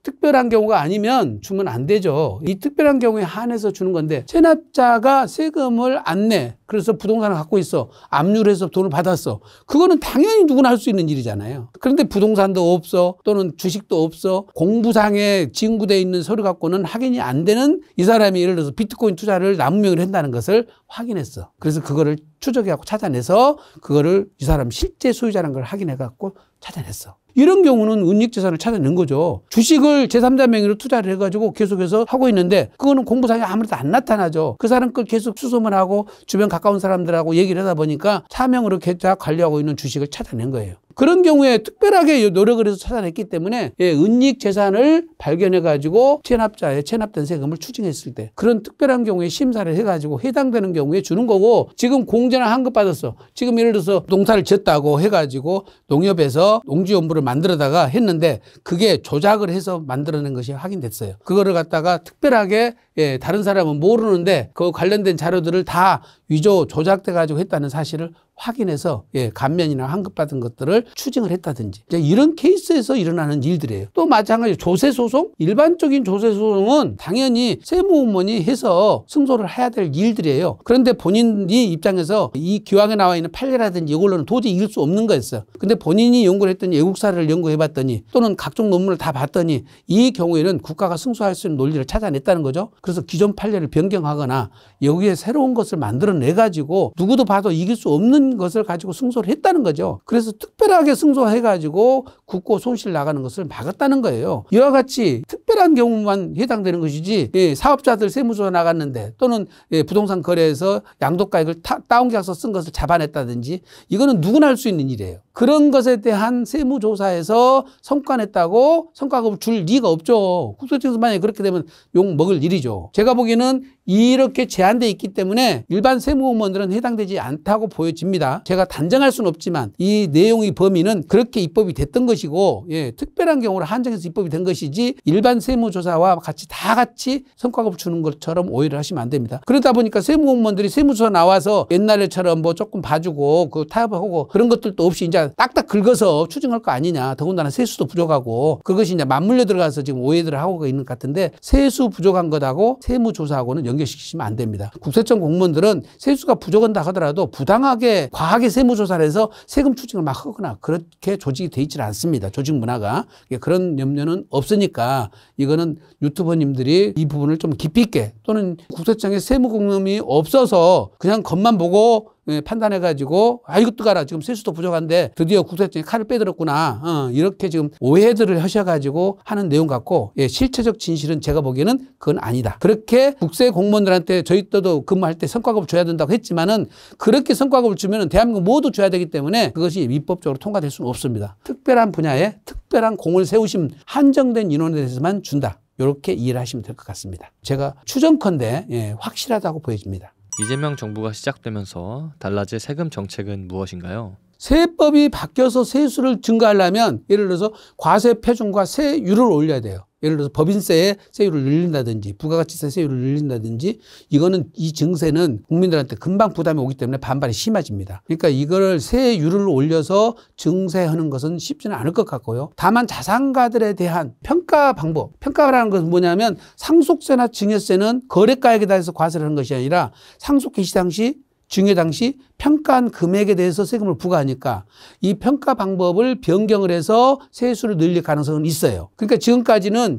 특별한 경우가 아니면 주면 안 되죠. 이 특별한 경우에 한해서 주는 건데 체납자가 세금을 안 내. 그래서 부동산을 갖고 있어. 압류를 해서 돈을 받았어. 그거는 당연히 누구나 할 수 있는 일이잖아요. 그런데 부동산도 없어. 또는 주식도 없어. 공부상에 징구되어 있는 서류 갖고는 확인이 안 되는 이 사람이 예를 들어서 비트코인 투자를 남용을 한다는 것을 확인했어. 그래서 그거를 추적해갖고 찾아내서 그거를 이 사람 실제 소유자라는 걸 확인해갖고 찾아냈어. 이런 경우는 은닉재산을 찾아낸 거죠. 주식을 제3자 명의로 투자를 해가지고 계속해서 하고 있는데 그거는 공부상에 아무래도 안 나타나죠. 그 사람 걸 계속 수소문 하고 주변 가까운 사람들하고 얘기를 하다 보니까 차명으로 계좌 관리하고 있는 주식을 찾아낸 거예요. 그런 경우에 특별하게 노력을 해서 찾아냈기 때문에 은닉 재산을 발견해가지고 체납자의 체납된 세금을 추징했을 때 그런 특별한 경우에 심사를 해가지고 해당되는 경우에 주는 거고 지금 공제나 환급받았어. 지금 예를 들어서 농사를 지었다고 해가지고 농협에서 농지연부를 만들어다가 했는데 그게 조작을 해서 만들어낸 것이 확인됐어요. 그거를 갖다가 특별하게 다른 사람은 모르는데 그 관련된 자료들을 다 위조 조작돼가지고 했다는 사실을 확인해서 감면이나 환급받은 것들을 추징을 했다든지 이제 이런 케이스에서 일어나는 일들이에요. 또 마찬가지로 조세소송? 일반적인 조세소송은 당연히 세무공무원이 해서 승소를 해야 될 일들이에요. 그런데 본인이 입장에서 이 기왕에 나와 있는 판례라든지 이걸로는 도저히 이길 수 없는 거였어요. 근데 본인이 연구를 했더니 애국사를 연구해봤더니 또는 각종 논문을 다 봤더니 이 경우에는 국가가 승소할 수 있는 논리를 찾아냈다는 거죠. 그래서 기존 판례를 변경하거나 여기에 새로운 것을 만들어내가지고 누구도 봐도 이길 수 없는 이런 것을 가지고 승소를 했다는 거죠. 그래서 특별하게 승소해가지고 국고 손실 나가는 것을 막았다는 거예요. 이와 같이 특별한 경우만 해당되는 것이지 사업자들 세무조사 나갔는데 또는 부동산 거래에서 양도가액을 다운계약서 쓴 것을 잡아냈다든지 이거는 누구나 할 수 있는 일이에요. 그런 것에 대한 세무조사에서 성과 냈다고 성과급을 줄 리가 없죠. 국세청에서 만약에 그렇게 되면 욕 먹을 일이죠. 제가 보기에는 이렇게 제한되어 있기 때문에 일반 세무공무원들은 해당되지 않다고 보여집니다. 제가 단정할 수는 없지만 이 내용의 범위는 그렇게 입법이 됐던 것이고 특별한 경우로 한정해서 입법이 된 것이지 일반 세무조사와 다 같이 성과급을 주는 것처럼 오해를 하시면 안 됩니다. 그러다 보니까 세무공무원들이 세무조사 나와서 옛날에처럼 뭐 조금 봐주고 그 타협하고 그런 것들도 없이 이제 딱딱 긁어서 추징할 거 아니냐. 더군다나 세수도 부족하고 그것이 이제 맞물려 들어가서 지금 오해들을 하고 있는 것 같은데 세수 부족한 것하고 세무조사하고는 연결시키시면 안 됩니다. 국세청 공무원들은 세수가 부족한다 하더라도 부당하게 과하게 세무조사를 해서 세금 추징을 막 하거나 그렇게 조직이 돼 있지 않습니다. 조직 문화가. 그런 염려는 없으니까 이거는 유튜버님들이 이 부분을 좀 깊이 있게 또는 국세청에 세무 공무원이 없어서 그냥 겉만 보고 판단해가지고 이것도 가라 지금 세수도 부족한데 드디어 국세청이 칼을 빼들었구나 이렇게 지금 오해들을 하셔가지고 하는 내용 같고 실체적 진실은 제가 보기에는 그건 아니다. 그렇게 국세 공무원들한테 저희 때도 근무할 때 성과급을 줘야 된다고 했지만은 그렇게 성과급을 주면은 대한민국 모두 줘야 되기 때문에 그것이 위법적으로 통과될 수는 없습니다. 특별한 분야에 특별한 공을 세우신 한정된 인원에 대해서만 준다. 이렇게 이해를 하시면 될 것 같습니다. 제가 추정컨대 확실하다고 보여집니다. 이재명 정부가 시작되면서 달라질 세금 정책은 무엇인가요? 세법이 바뀌어서 세수를 증가하려면 예를 들어서 과세 표준과 세율을 올려야 돼요. 예를 들어서 법인세에 세율을 늘린다든지 부가가치세 세율을 늘린다든지 이거는 이 증세는 국민들한테 금방 부담이 오기 때문에 반발이 심해집니다. 그러니까 이걸 세율을 올려서 증세하는 것은 쉽지는 않을 것 같고요. 다만 자산가들에 대한 평가 방법, 평가라는 것은 뭐냐면 상속세나 증여세는 거래가액에 대해서 과세를 하는 것이 아니라 상속 개시 당시 증여 당시 평가한 금액에 대해서 세금을 부과하니까 이 평가 방법을 변경을 해서 세수를 늘릴 가능성은 있어요. 그러니까 지금까지는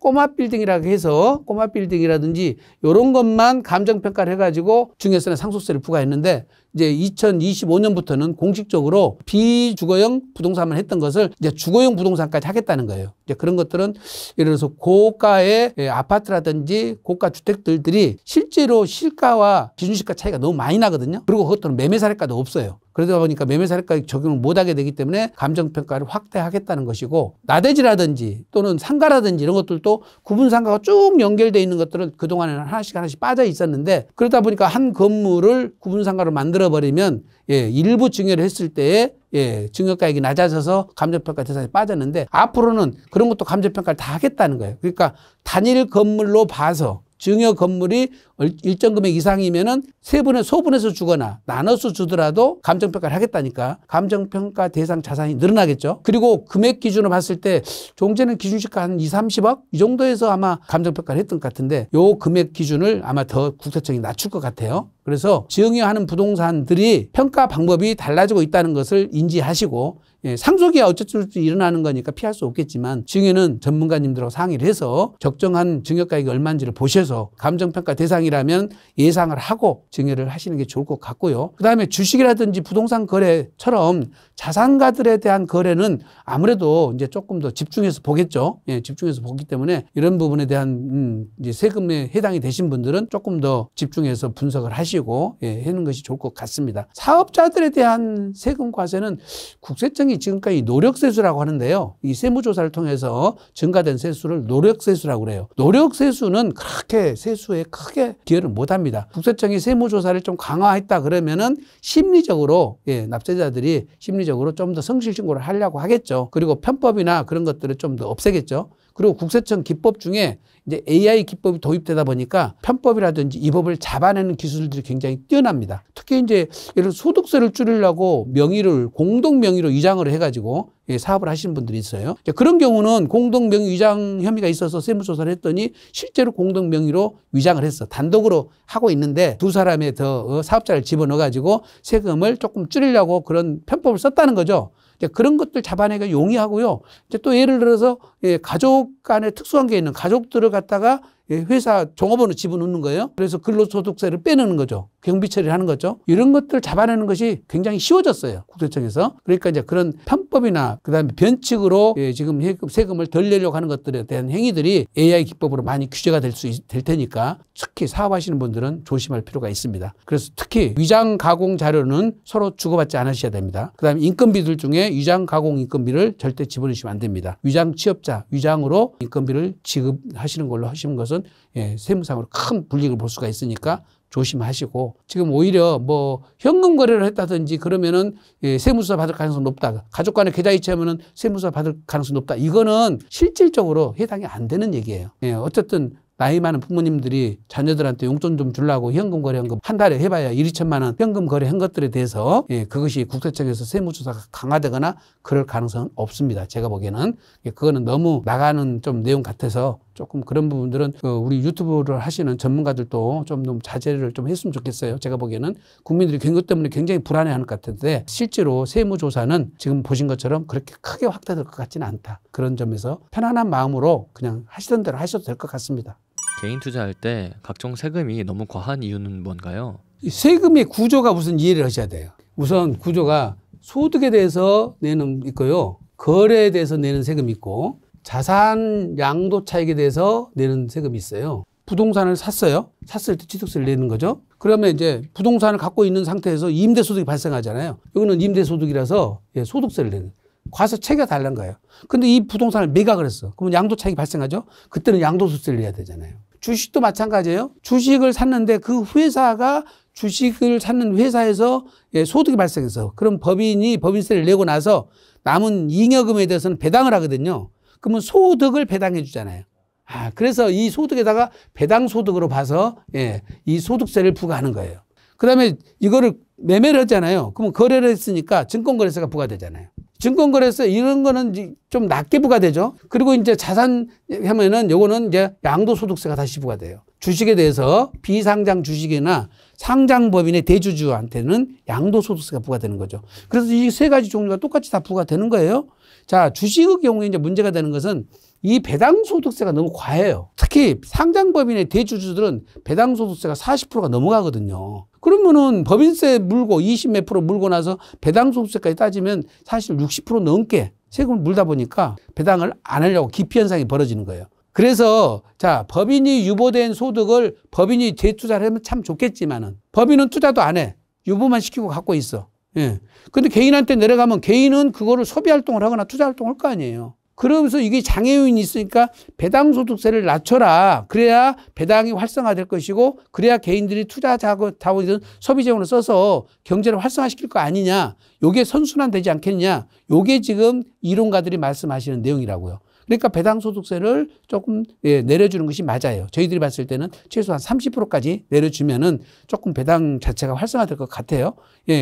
꼬마 빌딩이라고 해서 꼬마 빌딩이라든지 이런 것만 감정평가를 해가지고 증여세나 상속세를 부과했는데 이제 2025년부터는 공식적으로 비주거용 부동산만 했던 것을 이제 주거용 부동산까지 하겠다는 거예요. 이제 그런 것들은 예를 들어서 고가의 아파트라든지 고가 주택들이 실제로 실가와 기준시가 차이가 너무 많이 나거든요. 그리고 그것들은 매매사례가도 없어요. 그러다 보니까 매매사례가 적용을 못하게 되기 때문에 감정평가를 확대하겠다는 것이고 나대지라든지 또는 상가라든지 이런 것들도 구분상가가 쭉 연결되어 있는 것들은 그동안에는 하나씩 빠져 있었는데 그러다 보니까 한 건물을 구분상가로 만들어버리면 일부 증여를 했을 때에 증여가액이 낮아져서 감정평가 대상에 빠졌는데 앞으로는 그런 것도 감정평가를 다 하겠다는 거예요. 그러니까 단일 건물로 봐서 증여 건물이 일정 금액 이상이면은 소분해서 주거나 나눠서 주더라도 감정평가를 하겠다니까 감정평가 대상 자산이 늘어나겠죠. 그리고 금액 기준으로 봤을 때 종전에는 기준시가 한 2, 30억 이 정도에서 아마 감정평가를 했던 것 같은데 요 금액 기준을 아마 더 국세청이 낮출 것 같아요. 그래서 증여하는 부동산들이 평가 방법이 달라지고 있다는 것을 인지하시고 상속이야 어쩔 수 일어나는 거니까 피할 수 없겠지만 증여는 전문가님들하고 상의를 해서 적정한 증여가액이 얼마인지를 보셔서 감정평가 대상이라면 예상을 하고 증여를 하시는 게 좋을 것 같고요. 그다음에 주식이라든지 부동산 거래처럼 자산가들에 대한 거래는 아무래도 이제 조금 더 집중해서 보겠죠. 집중해서 보기 때문에 이런 부분에 대한 이제 세금에 해당이 되신 분들은 조금 더 집중해서 분석을 하시고 하는 것이 좋을 것 같습니다. 사업자들에 대한 세금 과세는 국세청이 지금까지 노력세수라고 하는데요. 이 세무조사를 통해서 증가된 세수를 노력세수라고 그래요. 노력세수는 그렇게 세수에 크게 기여를 못합니다. 국세청이 세무조사를 좀 강화했다 그러면은 심리적으로 납세자들이 심리적으로 좀 더 성실신고를 하려고 하겠죠. 그리고 편법이나 그런 것들을 좀 더 없애겠죠. 그리고 국세청 기법 중에 이제 AI 기법이 도입되다 보니까 편법이라든지 이 법을 잡아내는 기술들이 굉장히 뛰어납니다. 특히 이제 예를 들어 소득세를 줄이려고 명의를 공동 명의로 위장을 해가지고 사업을 하시는 분들이 있어요. 그런 경우는 공동 명의 위장 혐의가 있어서 세무조사를 했더니 실제로 공동 명의로 위장을 했어. 단독으로 하고 있는데 두 사람의 더 사업자를 집어넣어가지고 세금을 조금 줄이려고 그런 편법을 썼다는 거죠. 그런 것들 잡아내기가 용이하고요. 또 예를 들어서 가족 간에 특수관계에 있는 가족들을 갖다가 회사 종업원으로 집어넣는 거예요. 그래서 근로소득세를 빼내는 거죠. 경비 처리를 하는 거죠. 이런 것들 잡아내는 것이 굉장히 쉬워졌어요. 국세청에서. 그러니까 이제 그런 편법이나 그다음에 변칙으로 지금 세금을 덜 내려고 하는 것들에 대한 행위들이 AI 기법으로 많이 규제가 될 테니까 특히 사업하시는 분들은 조심할 필요가 있습니다. 그래서 특히 위장 가공 자료는 서로 주고받지 않으셔야 됩니다. 그다음에 인건비들 중에 위장 가공 인건비를 절대 집어넣으시면 안 됩니다. 위장 취업자, 위장으로 인건비를 지급하시는 걸로 하시는 것은 세무상으로 큰 불이익을 볼 수가 있으니까 조심하시고, 지금 오히려 뭐 현금 거래를 했다든지 그러면은 세무조사 받을 가능성이 높다. 가족 간의 계좌 이체하면은 세무조사 받을 가능성이 높다. 이거는 실질적으로 해당이 안 되는 얘기예요. 어쨌든 나이 많은 부모님들이 자녀들한테 용돈 좀 주려고 현금 거래한 거 한 달에 해봐야 1, 2천만 원 현금 거래한 것들에 대해서 그것이 국세청에서 세무조사가 강화되거나 그럴 가능성은 없습니다. 제가 보기에는 그거는 너무 나가는 좀 내용 같아서 조금 그런 부분들은 우리 유튜브를 하시는 전문가들도 좀 너무 자제를 좀 했으면 좋겠어요. 제가 보기에는 국민들이 그것 때문에 굉장히 불안해하는 것 같은데 실제로 세무조사는 지금 보신 것처럼 그렇게 크게 확대될 것 같지는 않다. 그런 점에서 편안한 마음으로 그냥 하시던 대로 하셔도 될 것 같습니다. 개인 투자할 때 각종 세금이 너무 과한 이유는 뭔가요? 세금의 구조가 우선 이해를 하셔야 돼요. 우선 구조가 소득에 대해서 내는 있고요. 거래에 대해서 내는 세금이 있고 자산 양도 차익에 대해서 내는 세금이 있어요. 부동산을 샀어요. 샀을 때 취득세를 내는 거죠. 그러면 이제 부동산을 갖고 있는 상태에서 임대소득이 발생하잖아요. 이거는 임대소득이라서 소득세를 내는 거예요. 과세 체계가 다른 거예요. 근데 이 부동산을 매각을 했어. 그러면 양도 차익이 발생하죠. 그때는 양도소득세를 내야 되잖아요. 주식도 마찬가지예요. 주식을 샀는데 그 회사가 주식을 샀는 회사에서 소득이 발생해서 그럼 법인이 법인세를 내고 나서 남은 잉여금에 대해서는 배당을 하거든요. 그러면 소득을 배당해 주잖아요. 그래서 이 소득에다가 배당 소득으로 봐서 이 소득세를 부과하는 거예요. 그다음에 이거를 매매를 했잖아요. 그러면 거래를 했으니까 증권거래세가 부과되잖아요. 증권거래세 이런 거는 좀 낮게 부과되죠. 그리고 이제 자산 하면은 요거는 이제 양도소득세가 다시 부과돼요. 주식에 대해서 비상장 주식이나 상장법인의 대주주한테는 양도소득세가 부과되는 거죠. 그래서 이 세 가지 종류가 똑같이 다 부과되는 거예요. 자, 주식의 경우에 이제 문제가 되는 것은 이 배당소득세가 너무 과해요. 특히 상장법인의 대주주들은 배당소득세가 40%가 넘어가거든요. 그러면은 법인세 물고 20 몇 프로 물고 나서 배당소득세까지 따지면 사실 60% 넘게 세금을 물다 보니까 배당을 안 하려고 기피 현상이 벌어지는 거예요. 그래서 자, 법인이 유보된 소득을 법인이 재투자를 하면 참 좋겠지만은 법인은 투자도 안 해. 유보만 시키고 갖고 있어. 근데 개인한테 내려가면 개인은 그거를 소비 활동을 하거나 투자 활동을 할 거 아니에요. 그러면서 이게 장애 요인이 있으니까 배당소득세를 낮춰라. 그래야 배당이 활성화될 것이고 그래야 개인들이 투자 자원이든 소비 자원을 써서 경제를 활성화시킬 거 아니냐. 요게 선순환되지 않겠냐. 요게 지금 이론가들이 말씀하시는 내용이라고요. 그러니까 배당소득세를 조금 내려주는 것이 맞아요. 저희들이 봤을 때는 최소한 30%까지 내려주면은 조금 배당 자체가 활성화될 것 같아요.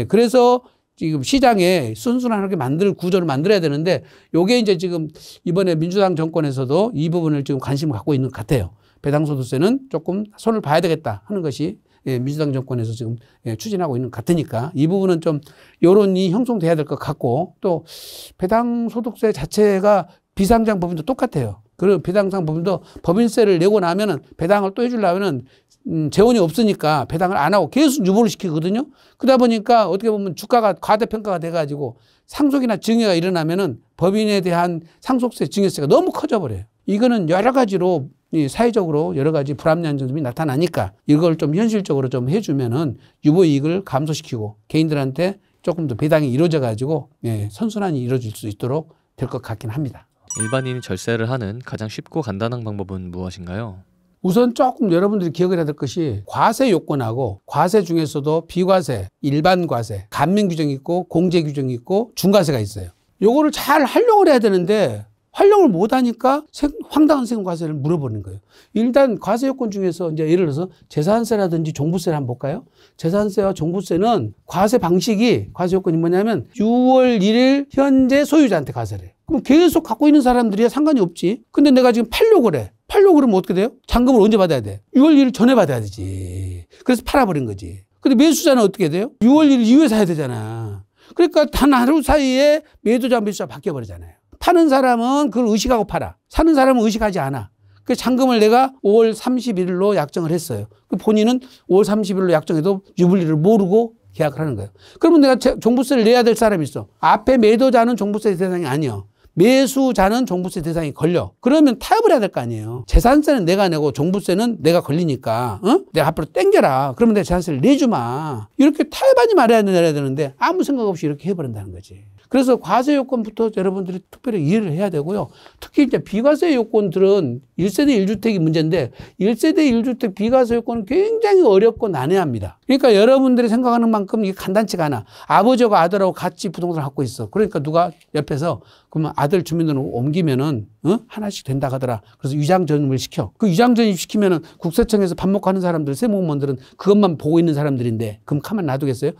그래서 지금 시장에 순순하게 구조를 만들어야 되는데 요게 이제 지금 이번에 민주당 정권에서도 이 부분을 지금 관심을 갖고 있는 것 같아요. 배당소득세는 조금 손을 봐야 되겠다 하는 것이 민주당 정권에서 지금 추진하고 있는 것 같으니까 이 부분은 좀 여론이 형성돼야 될 것 같고 또 배당소득세 자체가 비상장 법인도 똑같아요. 그리고 비상장 법인도 법인세를 내고 나면은 배당을 또 해주려면은 재원이 없으니까 배당을 안 하고 계속 유보를 시키거든요. 그러다 보니까 어떻게 보면 주가가 과대평가가 돼가지고 상속이나 증여가 일어나면은 법인에 대한 상속세, 증여세가 너무 커져버려요. 이거는 여러 가지로 사회적으로 여러 가지 불합리한 점이 나타나니까 이걸 좀 현실적으로 좀 해주면은 유보이익을 감소시키고 개인들한테 조금 더 배당이 이루어져가지고 선순환이 이루어질 수 있도록 될 것 같긴 합니다. 일반인이 절세를 하는 가장 쉽고 간단한 방법은 무엇인가요? 우선 조금 여러분들이 기억을 해야 될 것이 과세 요건하고 과세 중에서도 비과세, 일반 과세, 감면 규정이 있고 공제 규정이 있고 중과세가 있어요. 요거를 잘 활용을 해야 되는데 활용을 못 하니까 황당한 세금 과세를 물어보는 거예요. 일단 과세 요건 중에서 이제 예를 들어서 재산세라든지 종부세를 한번 볼까요? 재산세와 종부세는 과세 방식이 과세 요건이 뭐냐면 6월 1일 현재 소유자한테 과세를 해요. 그럼 계속 갖고 있는 사람들이야 상관이 없지. 근데 내가 지금 팔려고 그래. 팔려고 그러면 어떻게 돼요? 잔금을 언제 받아야 돼? 6월 1일 전에 받아야 되지. 그래서 팔아버린 거지. 근데 매수자는 어떻게 돼요? 6월 1일 이후에 사야 되잖아. 그러니까 단 하루 사이에 매도자 매수자 바뀌어버리잖아요. 파는 사람은 그걸 의식하고 팔아. 사는 사람은 의식하지 않아. 그 잔금을 내가 5월 31일로 약정을 했어요. 본인은 5월 30일로 약정해도 유불리를 모르고 계약을 하는 거예요. 그러면 내가 종부세를 내야 될 사람이 있어. 앞에 매도자는 종부세 대상이 아니요. 매수자는 종부세 대상이 걸려. 그러면 타협을 해야 될 거 아니에요. 재산세는 내가 내고 종부세는 내가 걸리니까 내가 앞으로 땡겨라. 그러면 내가 재산세를 내주마. 이렇게 타협하지 말아야 되는데 아무 생각 없이 이렇게 해버린다는 거지. 그래서 과세 요건부터 여러분들이 특별히 이해를 해야 되고요. 특히 이제 비과세 요건들은 1세대 1주택이 문제인데 1세대 1주택 비과세 요건은 굉장히 어렵고 난해합니다. 그러니까 여러분들이 생각하는 만큼 이게 간단치가 않아. 아버지하고 아들하고 같이 부동산을 갖고 있어. 그러니까 누가 옆에서 그러면 아들 주민등록 옮기면은 하나씩 된다 하더라. 그래서 위장전입을 시켜. 그 위장전입 시키면은 국세청에서 밥 먹고 하는 사람들, 세무공무원들은 그것만 보고 있는 사람들인데 그럼 가만 놔두겠어요?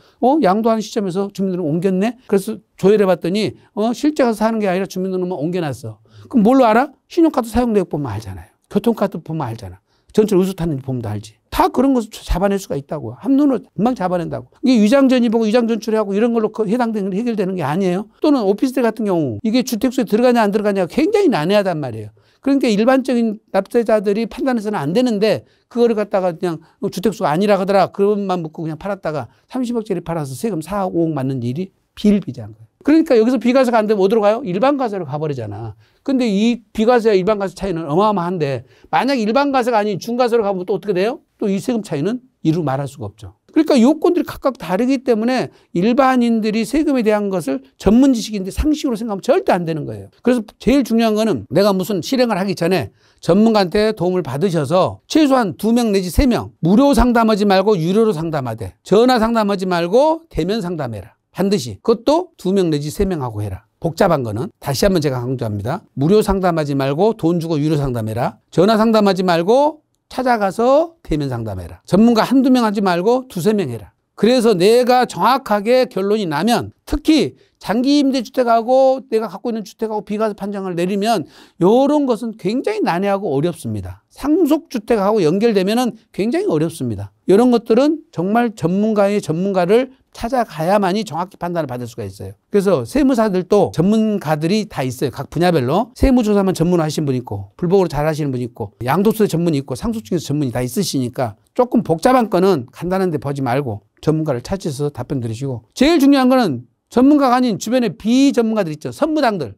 양도하는 시점에서 주민등록 옮겼네? 그래서 조회를 해봤더니 실제 가서 사는 게 아니라 주민등록만 옮겨놨어. 그럼 뭘로 알아? 신용카드 사용 내역 보면 알잖아요. 교통카드 보면 알잖아. 전철 어디서 탔는지 보면 다 알지. 다 그런 것을 잡아낼 수가 있다고. 한눈으로 금방 잡아낸다고. 이게 위장전입하고 위장전출하고 이런 걸로 해당되는 해결되는 게 아니에요. 또는 오피스텔 같은 경우 이게 주택수에 들어가냐 안 들어가냐가 굉장히 난해하단 말이에요. 그러니까 일반적인 납세자들이 판단해서는 안 되는데 그거를 갖다가 그냥 주택수가 아니라 하더라. 그것만 묻고 그냥 팔았다가 30억짜리 팔아서 세금 4억 5억 맞는 일이 비일비재한 거예요. 그러니까 여기서 비과세가 안 되면 어디로 가요? 일반과세로 가버리잖아. 근데 이 비과세와 일반과세 차이는 어마어마한데 만약 일반과세가 아닌 중과세로 가면 또 어떻게 돼요? 또 이 세금 차이는 이루 말할 수가 없죠. 그러니까 요건들이 각각 다르기 때문에 일반인들이 세금에 대한 것을 전문 지식인데 상식으로 생각하면 절대 안 되는 거예요. 그래서 제일 중요한 거는 내가 무슨 실행을 하기 전에 전문가한테 도움을 받으셔서 최소한 2명 내지 3명 무료 상담하지 말고 유료로 상담하되 전화 상담하지 말고 대면 상담해라. 반드시 그것도 2명 내지 3명 하고 해라. 복잡한 거는 다시 한번 제가 강조합니다. 무료 상담하지 말고 돈 주고 유료 상담해라. 전화 상담하지 말고 찾아가서 대면 상담해라. 전문가 한두 명 하지 말고 2-3명 해라. 그래서 내가 정확하게 결론이 나면 특히 장기 임대주택하고 내가 갖고 있는 주택하고 비과세 판정을 내리면 이런 것은 굉장히 난해하고 어렵습니다. 상속주택하고 연결되면은 굉장히 어렵습니다. 이런 것들은 정말 전문가의 전문가를 찾아가야만이 정확히 판단을 받을 수가 있어요. 그래서 세무사들도 전문가들이 다 있어요. 각 분야별로. 세무조사만 전문하신 분 있고 불법으로 잘하시는 분 있고 양도세 전문이 있고 상속증에서 전문이 다 있으시니까 조금 복잡한 거는 간단한 데 보지 말고 전문가를 찾으셔서 답변 들으시고 제일 중요한 거는 전문가가 아닌 주변에 비전문가들 있죠. 선무당들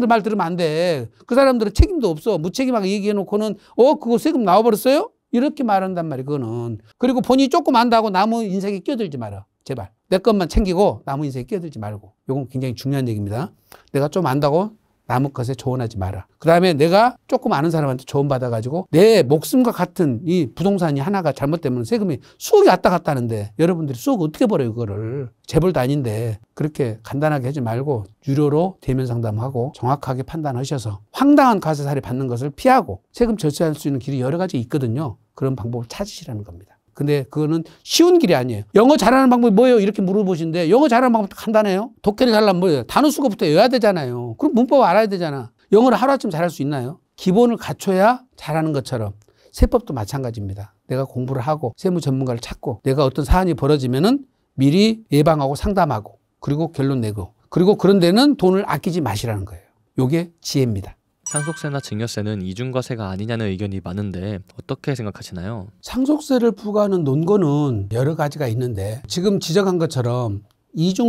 말 들으면 안 돼. 그 사람들은 책임도 없어. 무책임하게 얘기해놓고는 그거 세금 나와버렸어요? 이렇게 말한단 말이에요. 그거는. 그리고 본인이 조금 안다고 남의 인생에 끼어들지 마라. 제발. 내 것만 챙기고 남의 인생에 끼어들지 말고. 이건 굉장히 중요한 얘기입니다. 내가 좀 안다고 남의 것에 조언하지 마라. 그 다음에 내가 조금 아는 사람한테 조언 받아가지고 내 목숨과 같은 이 부동산이 하나가 잘못되면 세금이 수억이 왔다 갔다 하는데 여러분들이 수억 어떻게 벌어요 그거를. 재벌도 아닌데 그렇게 간단하게 하지 말고 유료로 대면 상담하고 정확하게 판단하셔서 황당한 과세 사례 받는 것을 피하고 세금 절세할 수 있는 길이 여러 가지 있거든요. 그런 방법을 찾으시라는 겁니다. 근데 그거는 쉬운 길이 아니에요. 영어 잘하는 방법이 뭐예요? 이렇게 물어보시는데 영어 잘하는 방법도 간단해요. 독해를 잘하려면 뭐예요? 단어 수거부터 외워야 되잖아요. 그럼 문법 알아야 되잖아. 영어를 하루아침 잘할 수 있나요? 기본을 갖춰야 잘하는 것처럼 세법도 마찬가지입니다. 내가 공부를 하고 세무 전문가를 찾고 내가 어떤 사안이 벌어지면은 미리 예방하고 상담하고 그리고 결론 내고 그리고 그런 데는 돈을 아끼지 마시라는 거예요. 이게 지혜입니다. 상속세나 증여세는 이중과세가 아니냐는 의견이 많은데 어떻게 생각하시나요? 상속세를 부과하는 논거는 여러 가지가 있는데 지금 지적한 것처럼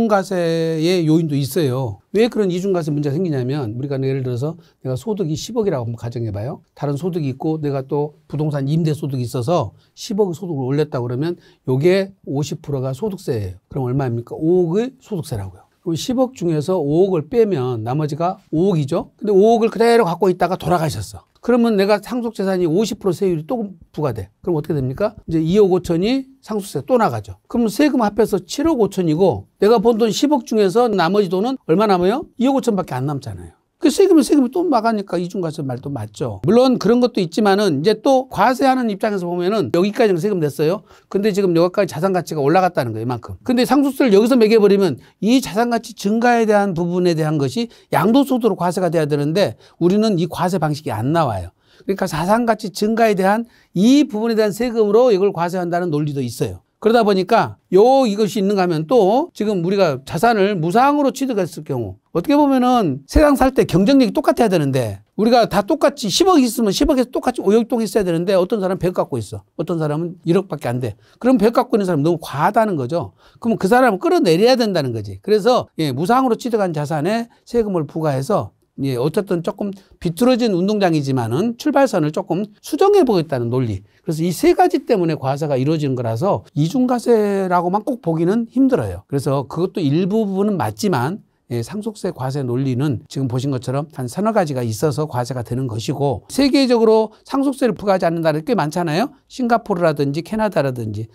이중과세의 요인도 있어요. 왜 그런 이중과세 문제가 생기냐면 우리가 예를 들어서 내가 소득이 10억이라고 한번 가정해봐요. 다른 소득이 있고 내가 또 부동산 임대소득이 있어서 10억 소득을 올렸다 그러면 이게 50%가 소득세예요. 그럼 얼마입니까? 5억의 소득세라고요. 10억 중에서 5억을 빼면 나머지가 5억이죠. 근데 5억을 그대로 갖고 있다가 돌아가셨어. 그러면 내가 상속재산이 50% 세율이 또 부과돼. 그럼 어떻게 됩니까? 이제 2억 5천이 상속세가 또 나가죠. 그럼 세금 합해서 7억 5천이고 내가 번 돈 10억 중에서 나머지 돈은 얼마 남아요? 2억 5천밖에 안 남잖아요. 그 세금이 또 나가니까 이중과세 말도 맞죠. 물론 그런 것도 있지만은 이제 또 과세하는 입장에서 보면은 여기까지는 세금 냈어요. 근데 지금 여기까지 자산 가치가 올라갔다는 거예요, 이만큼. 근데 상속세를 여기서 매겨버리면 이 자산 가치 증가에 대한 부분에 대한 것이 양도소득으로 과세가 돼야 되는데 우리는 이 과세 방식이 안 나와요. 그러니까 자산 가치 증가에 대한 이 부분에 대한 세금으로 이걸 과세한다는 논리도 있어요. 그러다 보니까 이것이 있는가 하면 또 지금 우리가 자산을 무상으로 취득했을 경우 어떻게 보면은 세상 살 때 경쟁력이 똑같아야 되는데 우리가 다 똑같이 10억 있으면 10억에서 똑같이 5억 있어야 되는데 어떤 사람은 100 갖고 있어. 어떤 사람은 1억밖에 안 돼. 그럼 100 갖고 있는 사람은 너무 과하다는 거죠. 그러면 그 사람을 끌어내려야 된다는 거지. 그래서 무상으로 취득한 자산에 세금을 부과해서 어쨌든 조금 비뚤어진 운동장이지만은 출발선을 조금 수정해 보겠다는 논리. 그래서 이 세 가지 때문에 과세가 이루어지는 거라서 이중과세라고만 꼭 보기는 힘들어요. 그래서 그것도 일부분은 맞지만 상속세 과세 논리는 지금 보신 것처럼 한 서너 가지가 있어서 과세가 되는 것이고, 세계적으로 상속세를 부과하지 않는 나라가 꽤 많잖아요. 싱가포르라든지 캐나다라든지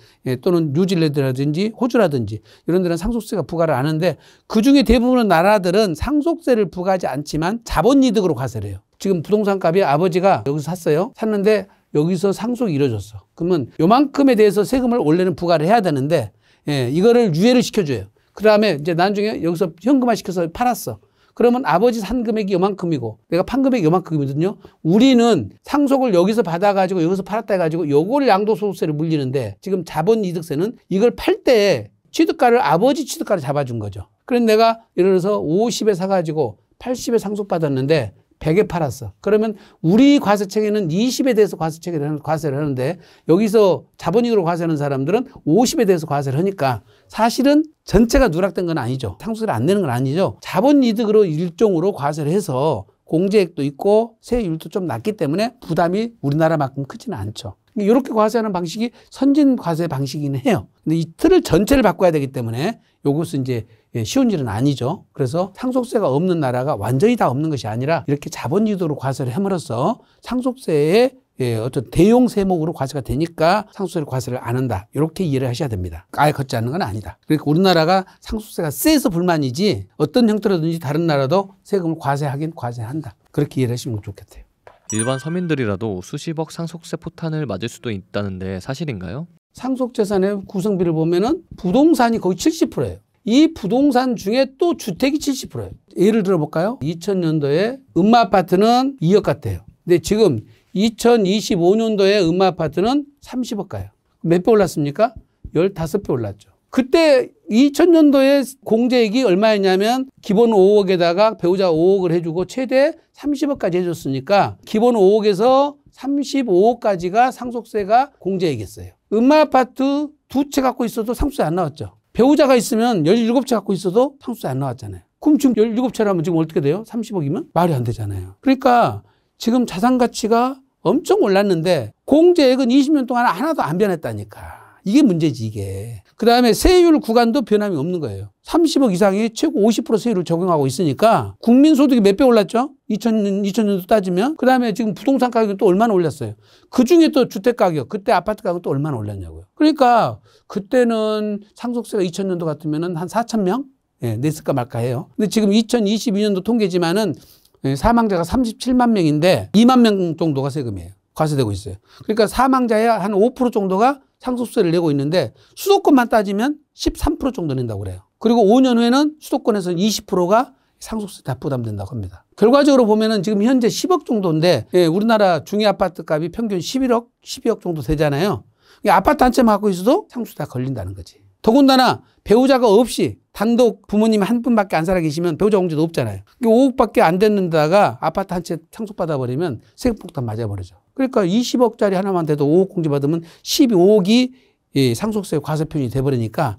또는 뉴질랜드라든지 호주라든지 이런 데는 상속세가 부과를 안 하는데, 그중에 대부분의 나라들은 상속세를 부과하지 않지만 자본이득으로 과세를 해요. 지금 부동산 값이 아버지가 여기서 샀어요. 샀는데 여기서 상속이 이루어졌어. 그러면 요만큼에 대해서 세금을 원래는 부과를 해야 되는데 이거를 유예를 시켜줘요. 그 다음에 이제 나중에 여기서 현금화 시켜서 팔았어. 그러면 아버지 산 금액이 요만큼이고 내가 판 금액이 요만큼이거든요. 우리는 상속을 여기서 받아가지고 여기서 팔았다 해가지고 요걸 양도소득세를 물리는데, 지금 자본이득세는 이걸 팔 때 취득가를 아버지 취득가를 잡아준 거죠. 그래서 내가 예를 들어서 50에 사가지고 80에 상속받았는데 100에 팔았어. 그러면 우리 과세청에는 20에 대해서 과세를 하는데 여기서 자본이익으로 과세하는 사람들은 50에 대해서 과세를 하니까 사실은 전체가 누락된 건 아니죠. 상속세를 안 내는 건 아니죠. 자본이득으로 일종으로 과세를 해서 공제액도 있고 세율도 좀 낮기 때문에 부담이 우리나라만큼 크지는 않죠. 이렇게 과세하는 방식이 선진 과세 방식이긴 해요. 근데 이 틀을 전체를 바꿔야 되기 때문에 이것은 이제 쉬운 일은 아니죠. 그래서 상속세가 없는 나라가 완전히 다 없는 것이 아니라 이렇게 자본주의로 과세를 함으로써 상속세의 어떤 대용 세목으로 과세가 되니까 상속세를 과세를 안 한다. 이렇게 이해를 하셔야 됩니다. 아예 걷지 않는 건 아니다. 그러니까 우리나라가 상속세가 세서 불만이지 어떤 형태로든지 다른 나라도 세금을 과세하긴 과세한다. 그렇게 이해를 하시면 좋겠어요. 일반 서민들이라도 수십억 상속세 포탄을 맞을 수도 있다는데 사실인가요? 상속재산의 구성비를 보면은 부동산이 거의 70%예요. 이 부동산 중에 또 주택이 70%예요. 예를 들어볼까요? 2000년도에 음마아파트는 2억 같아요. 근데 지금 2025년도에 음마아파트는 30억 가요. 몇 배 올랐습니까? 15배 올랐죠. 그때 2000년도에 공제액이 얼마였냐면 기본 5억에다가 배우자 5억을 해주고 최대 30억까지 해줬으니까 기본 5억에서 35억까지가 상속세가 공제액이었어요. 음마아파트 2채 갖고 있어도 상속세 안 나왔죠. 배우자가 있으면 17채 갖고 있어도 상속세 안 나왔잖아요. 그럼 지금 17채라면 지금 어떻게 돼요? 30억이면? 말이 안 되잖아요. 그러니까 지금 자산 가치가 엄청 올랐는데 공제액은 20년 동안 하나도 안 변했다니까. 이게 문제지, 이게. 그 다음에 세율 구간도 변함이 없는 거예요. 30억 이상이 최고 50% 세율을 적용하고 있으니까 국민소득이 몇 배 올랐죠? 2000년도 따지면. 그 다음에 지금 부동산 가격이 또 얼마나 올랐어요? 그 중에 또 주택 가격, 그때 아파트 가격 또 얼마나 올랐냐고요. 그러니까 그때는 상속세가 2000년도 같으면 한 4,000명? 냈을까 말까 해요. 근데 지금 2022년도 통계지만은 사망자가 37만 명인데 2만 명 정도가 세금이에요. 과세되고 있어요. 그러니까 사망자의 한 5% 정도가 상속세를 내고 있는데 수도권만 따지면 13% 정도 낸다고 그래요. 그리고 5년 후에는 수도권에서 20%가 상속세 다 부담된다고 합니다. 결과적으로 보면은 지금 현재 10억 정도인데 우리나라 중위 아파트 값이 평균 11억, 12억 정도 되잖아요. 아파트 한 채만 갖고 있어도 상속세 다 걸린다는 거지. 더군다나 배우자가 없이 단독 부모님 한 분밖에 안 살아 계시면 배우자 공제도 없잖아요. 5억밖에 안 됐는데다가 아파트 한 채 상속받아 버리면 세금 폭탄 맞아버리죠. 그러니까 20억짜리 하나만 돼도 5억 공제 받으면 12억이 상속세 과세표준이 돼버리니까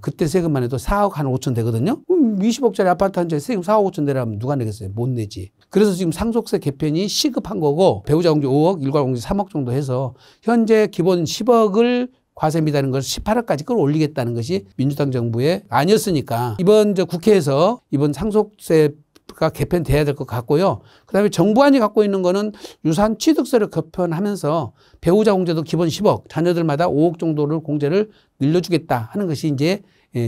그때 세금만 해도 4억 한 5천 되거든요. 20억짜리 아파트 한 채 세금 4억 5천 내라면 누가 내겠어요? 못 내지. 그래서 지금 상속세 개편이 시급한 거고 배우자 공제 5억, 일괄 공제 3억 정도 해서 현재 기본 10억을 과세 미달인 걸 18억까지 끌어올리겠다는 것이 민주당 정부의 아니었으니까 이번 국회에서 이번 상속세가 개편돼야 될 것 같고요. 그다음에 정부안이 갖고 있는 거는 유산 취득세를 개편하면서 배우자 공제도 기본 10억, 자녀들마다 5억 정도를 공제를 늘려주겠다 하는 것이 이제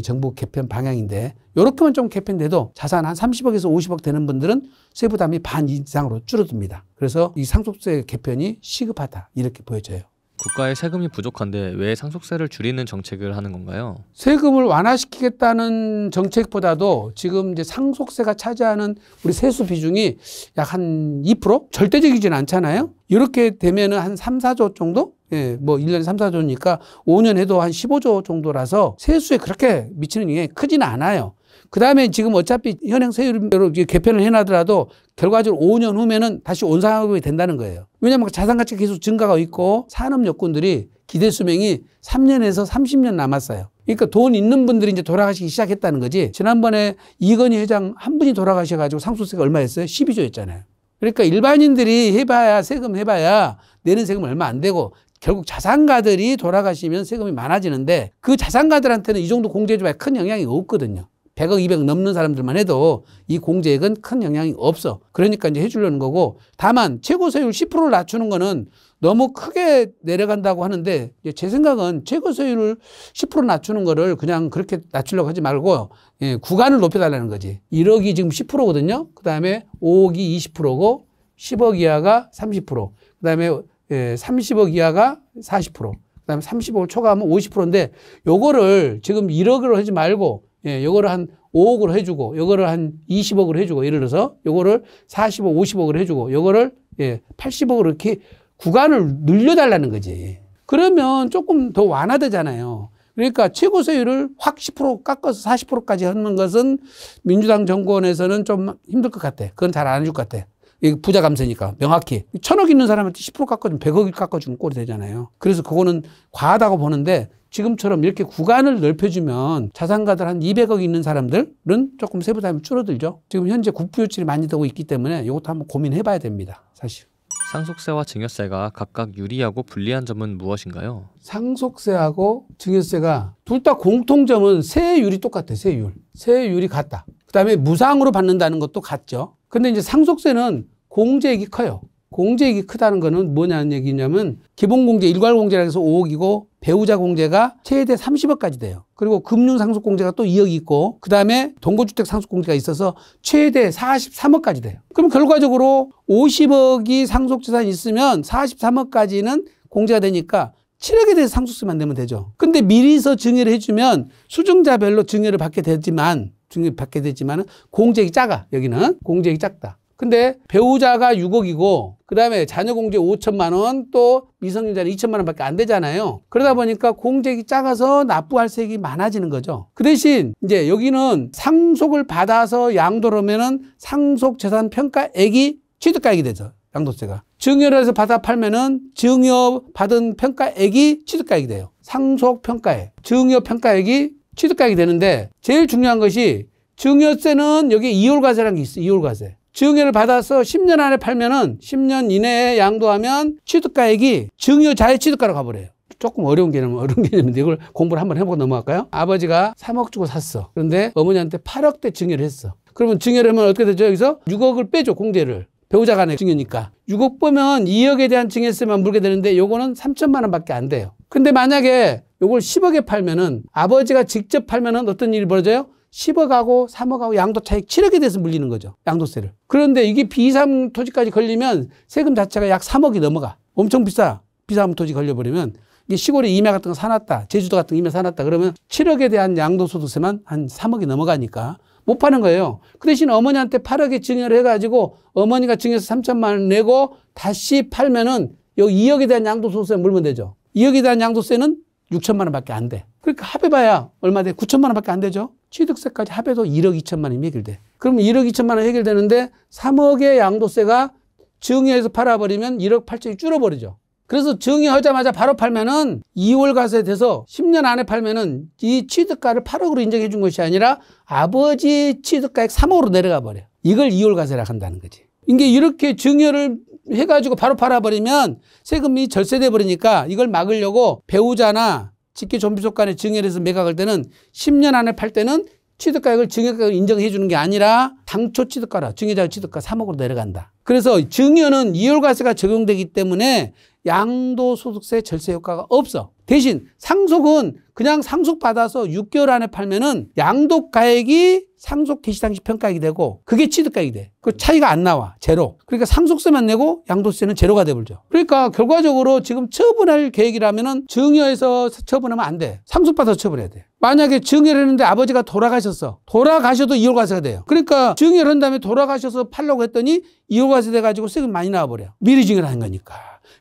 정부 개편 방향인데, 이렇게만 좀 개편돼도 자산 한 30억에서 50억 되는 분들은 세부담이 반 이상으로 줄어듭니다. 그래서 이 상속세 개편이 시급하다 이렇게 보여져요. 국가의 세금이 부족한데 왜 상속세를 줄이는 정책을 하는 건가요? 세금을 완화시키겠다는 정책보다도 지금 이제 상속세가 차지하는 우리 세수 비중이 약 한 2%? 절대적이진 않잖아요. 이렇게 되면은 한 3, 4조 정도? 뭐 1년에 3, 4조니까 5년 해도 한 15조 정도라서 세수에 그렇게 미치는 영향이 크지는 않아요. 그 다음에 지금 어차피 현행 세율로 개편을 해놔더라도 결과적으로 5년 후면은 다시 온상환급이 된다는 거예요. 왜냐하면 자산 가치가 계속 증가가 있고 산업 여건들이 기대 수명이 3년에서 30년 남았어요. 그러니까 돈 있는 분들이 이제 돌아가시기 시작했다는 거지. 지난번에 이건희 회장 한 분이 돌아가셔가지고 상속세가 얼마였어요? 12조였잖아요. 그러니까 일반인들이 해봐야 세금 해봐야 내는 세금 얼마 안 되고 결국 자산가들이 돌아가시면 세금이 많아지는데 그 자산가들한테는 이 정도 공제해줘야 큰 영향이 없거든요. 100억, 200억 넘는 사람들만 해도 이 공제액은 큰 영향이 없어. 그러니까 이제 해주려는 거고, 다만 최고세율 10%를 낮추는 거는 너무 크게 내려간다고 하는데 제 생각은 최고세율을 10% 낮추는 거를 그냥 그렇게 낮추려고 하지 말고 구간을 높여달라는 거지. 1억이 지금 10%거든요. 그 다음에 5억이 20%고 10억 이하가 30%, 그 다음에 30억 이하가 40%, 그 다음에 30억 초과하면 50%인데 요거를 지금 1억으로 하지 말고 요거를 한 5억으로 해주고 요거를 한 20억으로 해주고 예를 들어서 요거를 40억, 50억으로 해주고 요거를 80억으로 이렇게 구간을 늘려달라는 거지. 그러면 조금 더 완화되잖아요. 그러니까 최고세율을 확 10% 깎아서 40%까지 하는 것은 민주당 정권에서는 좀 힘들 것 같아. 그건 잘 안 해줄 것 같아. 부자 감세니까 명확히 1,000억 있는 사람한테 10% 깎아주면 100억을 깎아주는 꼴이 되잖아요. 그래서 그거는 과하다고 보는데 지금처럼 이렇게 구간을 넓혀주면 자산가들 한 200억 있는 사람들은 조금 세부담이 줄어들죠. 지금 현재 국부유출이 많이 되고 있기 때문에 이것도 한번 고민해봐야 됩니다. 사실. 상속세와 증여세가 각각 유리하고 불리한 점은 무엇인가요? 상속세하고 증여세가 둘 다 공통점은 세율이 똑같아요. 세율이 같다. 그 다음에 무상으로 받는다는 것도 같죠. 근데 이제 상속세는 공제액이 커요. 공제액이 크다는 거는 뭐냐는 얘기냐면 기본공제, 일괄공제라고 해서 5억이고 배우자 공제가 최대 30억까지 돼요. 그리고 금융상속공제가 또 2억이 있고 그 다음에 동거주택 상속공제가 있어서 최대 43억까지 돼요. 그럼 결과적으로 50억이 상속재산이 있으면 43억까지는 공제가 되니까 7억에 대해서 상속세만 내면 되죠. 근데 미리서 증여를 해주면 수증자별로 증여를 받게 되지만 공제액이 작아. 여기는 공제액이 작다. 근데 배우자가 6억이고 그다음에 자녀 공제 5천만 원, 또 미성년자는 2천만 원밖에 안 되잖아요. 그러다 보니까 공제액이 작아서 납부할 세액이 많아지는 거죠. 그 대신 이제 여기는 상속을 받아서 양도를 하면은 상속 재산 평가액이 취득가액이 되죠. 양도세가. 증여를 해서 받아 팔면은 증여 받은 평가액이 취득가액이 돼요. 상속 평가액, 증여 평가액이 취득가액이 되는데 제일 중요한 것이 증여세는 여기 이월과세라는 게 있어요. 이월과세. 증여를 받아서 10년 안에 팔면은 10년 이내에 양도하면 취득가액이 증여자의 취득가로 가버려요. 조금 어려운 개념인데 이걸 공부를 한번 해보고 넘어갈까요? 아버지가 3억 주고 샀어. 그런데 어머니한테 8억대 증여를 했어. 그러면 증여를 하면 어떻게 되죠? 여기서 6억을 빼줘, 공제를. 배우자 간의 증여니까. 6억 빼면 2억에 대한 증여세만 물게 되는데 요거는 3천만 원밖에 안 돼요. 근데 만약에 요걸 10억에 팔면은 아버지가 직접 팔면은 어떤 일이 벌어져요? 10억하고 3억하고 양도 차익 7억에 대해서 물리는 거죠. 양도세를. 그런데 이게 비삼 토지까지 걸리면 세금 자체가 약 3억이 넘어가. 엄청 비싸. 비삼 토지 걸려버리면 이게 시골에 임야 같은 거 사놨다. 제주도 같은 거 임야 사놨다. 그러면 7억에 대한 양도소득세만 한 3억이 넘어가니까 못 파는 거예요. 그 대신 어머니한테 8억에 증여를 해가지고 어머니가 증여해서 3천만 원 내고 다시 팔면은 여기 2억에 대한 양도소득세 물면 되죠. 2억에 대한 양도세는 6천만 원밖에 안 돼. 그러니까 합해봐야 얼마 돼? 9천만 원밖에 안 되죠. 취득세까지 합해도 1억 2천만 원이 해결돼. 그러면 1억 2천만 원 해결되는데 3억의 양도세가 증여해서 팔아버리면 1억 8천이 줄어버리죠. 그래서 증여하자마자 바로 팔면은 2월 과세 돼서 10년 안에 팔면은 이 취득가를 8억으로 인정해 준 것이 아니라 아버지 취득가액 3억으로 내려가 버려. 이걸 2월 과세라고 한다는 거지. 이게 이렇게 증여를 해가지고 바로 팔아버리면 세금이 절세돼 버리니까 이걸 막으려고 배우자나 직계 존비속 간에 증여를 해서 매각할 때는 10년 안에 팔 때는 취득가액을 증여가액을 인정해 주는 게 아니라 당초 취득가라. 증여자의 취득가 3억으로 내려간다. 그래서 증여는 2월과세가 적용되기 때문에 양도소득세 절세 효과가 없어. 대신 상속은 그냥 상속받아서 6개월 안에 팔면은 양도가액이 상속 개시 당시 평가액이 되고 그게 취득가액이 돼. 그 차이가 안 나와. 제로. 그러니까 상속세만 내고 양도세는 제로가 돼버리죠. 그러니까 결과적으로 지금 처분할 계획이라면은 증여해서 처분하면 안 돼. 상속받아서 처분해야 돼. 만약에 증여를 했는데 아버지가 돌아가셨어. 돌아가셔도 2월과세가 돼요. 그러니까 증여를 한 다음에 돌아가셔서 팔려고 했더니 2월과세 돼가지고 세금 많이 나와버려. 미리 증여를 한 거니까.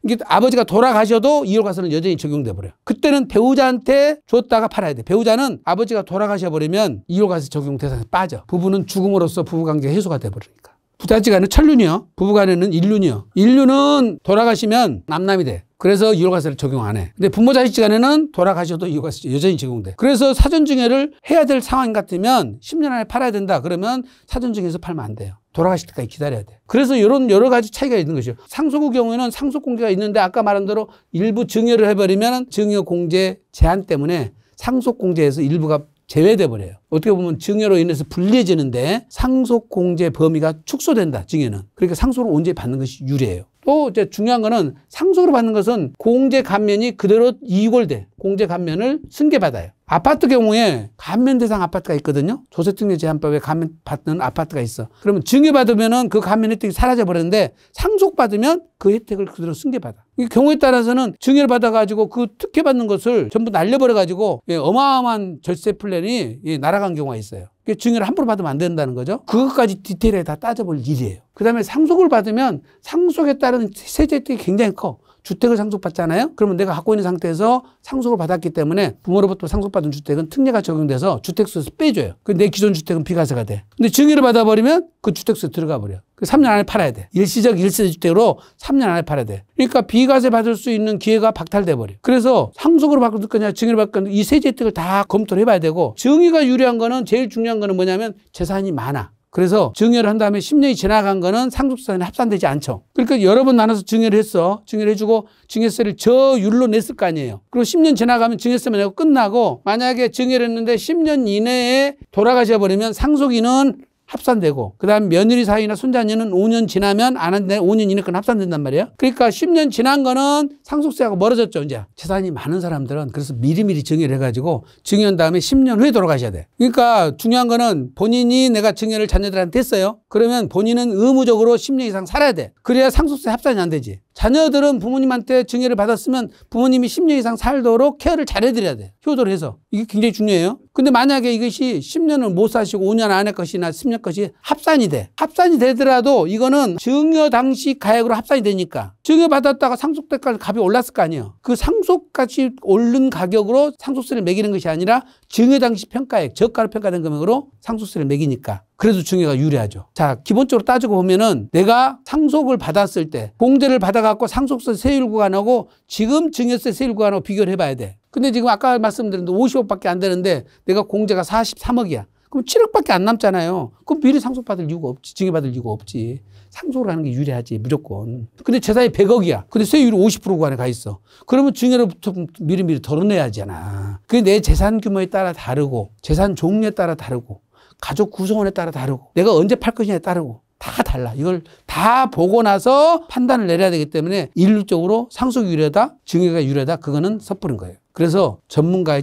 이게 아버지가 돌아가셔도 2월 과세는 여전히 적용돼 버려요. 그때는 배우자한테 줬다가 팔아야 돼. 배우자는 아버지가 돌아가셔 버리면 2월 과세 적용 대상에서 빠져. 부부는 죽음으로써 부부관계가 해소가 돼 버리니까. 부자지간은 천륜이요. 부부간에는 일륜이요. 일륜은 돌아가시면 남남이 돼. 그래서 2월 과세를 적용 안 해. 근데 부모 자식 간에는 돌아가셔도 2월 과세 여전히 적용돼. 그래서 사전증여를 해야 될 상황 같으면 10년 안에 팔아야 된다. 그러면 사전증여에서 팔면 안 돼요. 돌아가실 때까지 기다려야 돼. 그래서 이런 여러 가지 차이가 있는 것이죠. 상속의 경우에는 상속공제가 있는데 아까 말한 대로 일부 증여를 해버리면 증여공제 제한 때문에 상속공제에서 일부가 제외돼 버려요. 어떻게 보면 증여로 인해서 불리해지는데 상속공제 범위가 축소된다. 증여는. 그러니까 상속을 온전히 받는 것이 유리해요. 또 이제 중요한 거는 상속으로 받는 것은 공제 감면이 그대로 이골돼. 공제 감면을 승계받아요. 아파트 경우에 감면 대상 아파트가 있거든요. 조세특례 제한법에 감면 받는 아파트가 있어. 그러면 증여받으면은 그 감면 혜택이 사라져 버리는데 상속받으면 그 혜택을 그대로 승계받아. 이 경우에 따라서는 증여를 받아가지고 그 특혜받는 것을 전부 날려버려가지고 어마어마한 절세 플랜이 날아간 경우가 있어요. 증여를 함부로 받으면 안 된다는 거죠. 그것까지 디테일하게 다 따져볼 일이에요. 그 다음에 상속을 받으면 상속에 따른 세제 혜택이 굉장히 커. 주택을 상속받잖아요. 그러면 내가 갖고 있는 상태에서 상속을 받았기 때문에 부모로부터 상속받은 주택은 특례가 적용돼서 주택수에서 빼줘요. 내 기존 주택은 비과세가 돼. 근데 증여를 받아버리면 그 주택수에 들어가 버려. 3년 안에 팔아야 돼. 일시적 1세대 주택으로 3년 안에 팔아야 돼. 그러니까 비과세 받을 수 있는 기회가 박탈돼 버려. 그래서 상속으로 바꿀 거냐 증여를 바꿀 거냐 이 세제 혜택을 다 검토를 해봐야 되고 증여가 유리한 거는 제일 중요한 거는 뭐냐면 재산이 많아. 그래서 증여를 한 다음에 10년이 지나간 거는 상속세에 합산되지 않죠. 그러니까 여러 번 나눠서 증여를 했어. 증여를 해주고 증여세를 저율로 냈을 거 아니에요. 그리고 10년 지나가면 증여세만 내고 끝나고 만약에 증여를 했는데 10년 이내에 돌아가셔 버리면 상속인은 합산되고 그다음 며느리 사이나 손자녀는 5년 지나면 안 한데 5년 이내 건 합산된단 말이에요. 그러니까 10년 지난 거는 상속세하고 멀어졌죠. 이제 재산이 많은 사람들은 그래서 미리미리 증여를 해가지고 증여한 다음에 10년 후에 돌아가셔야 돼. 그러니까 중요한 거는 본인이 내가 증여를 자녀들한테 했어요. 그러면 본인은 의무적으로 10년 이상 살아야 돼. 그래야 상속세 합산이 안 되지. 자녀들은 부모님한테 증여를 받았으면 부모님이 10년 이상 살도록 케어를 잘해드려야 돼. 효도를 해서. 이게 굉장히 중요해요. 근데 만약에 이것이 10년을 못 사시고 5년 안에 것이나 10년 것이 합산이 돼. 합산이 되더라도 이거는 증여 당시 가액으로 합산이 되니까 증여 받았다가 상속세까지 값이 올랐을 거 아니에요. 그 상속까지 오른 가격으로 상속세를 매기는 것이 아니라 증여 당시 평가액, 저가로 평가된 금액으로 상속세를 매기니까. 그래도 증여가 유리하죠. 자, 기본적으로 따지고 보면은 내가 상속을 받았을 때 공제를 받아갖고 상속세 세율 구간하고 지금 증여세 세율 구간하고 비교를 해봐야 돼. 근데 지금 아까 말씀드린 50억밖에 안 되는데 내가 공제가 43억이야. 그럼 7억밖에 안 남잖아요. 그럼 미리 상속받을 이유가 없지. 증여받을 이유가 없지. 상속을 하는 게 유리하지 무조건. 근데 재산이 100억이야. 근데 세율이 50% 구간에 가 있어. 그러면 증여로부터 미리미리 덜어내야지잖아. 그게 내 재산 규모에 따라 다르고 재산 종류에 따라 다르고 가족 구성원에 따라 다르고 내가 언제 팔 것이냐에 따르고 다 달라. 이걸 다 보고 나서 판단을 내려야 되기 때문에 일률적으로 상속이 유리하다, 증여가 유리하다 그거는 섣부른 거예요. 그래서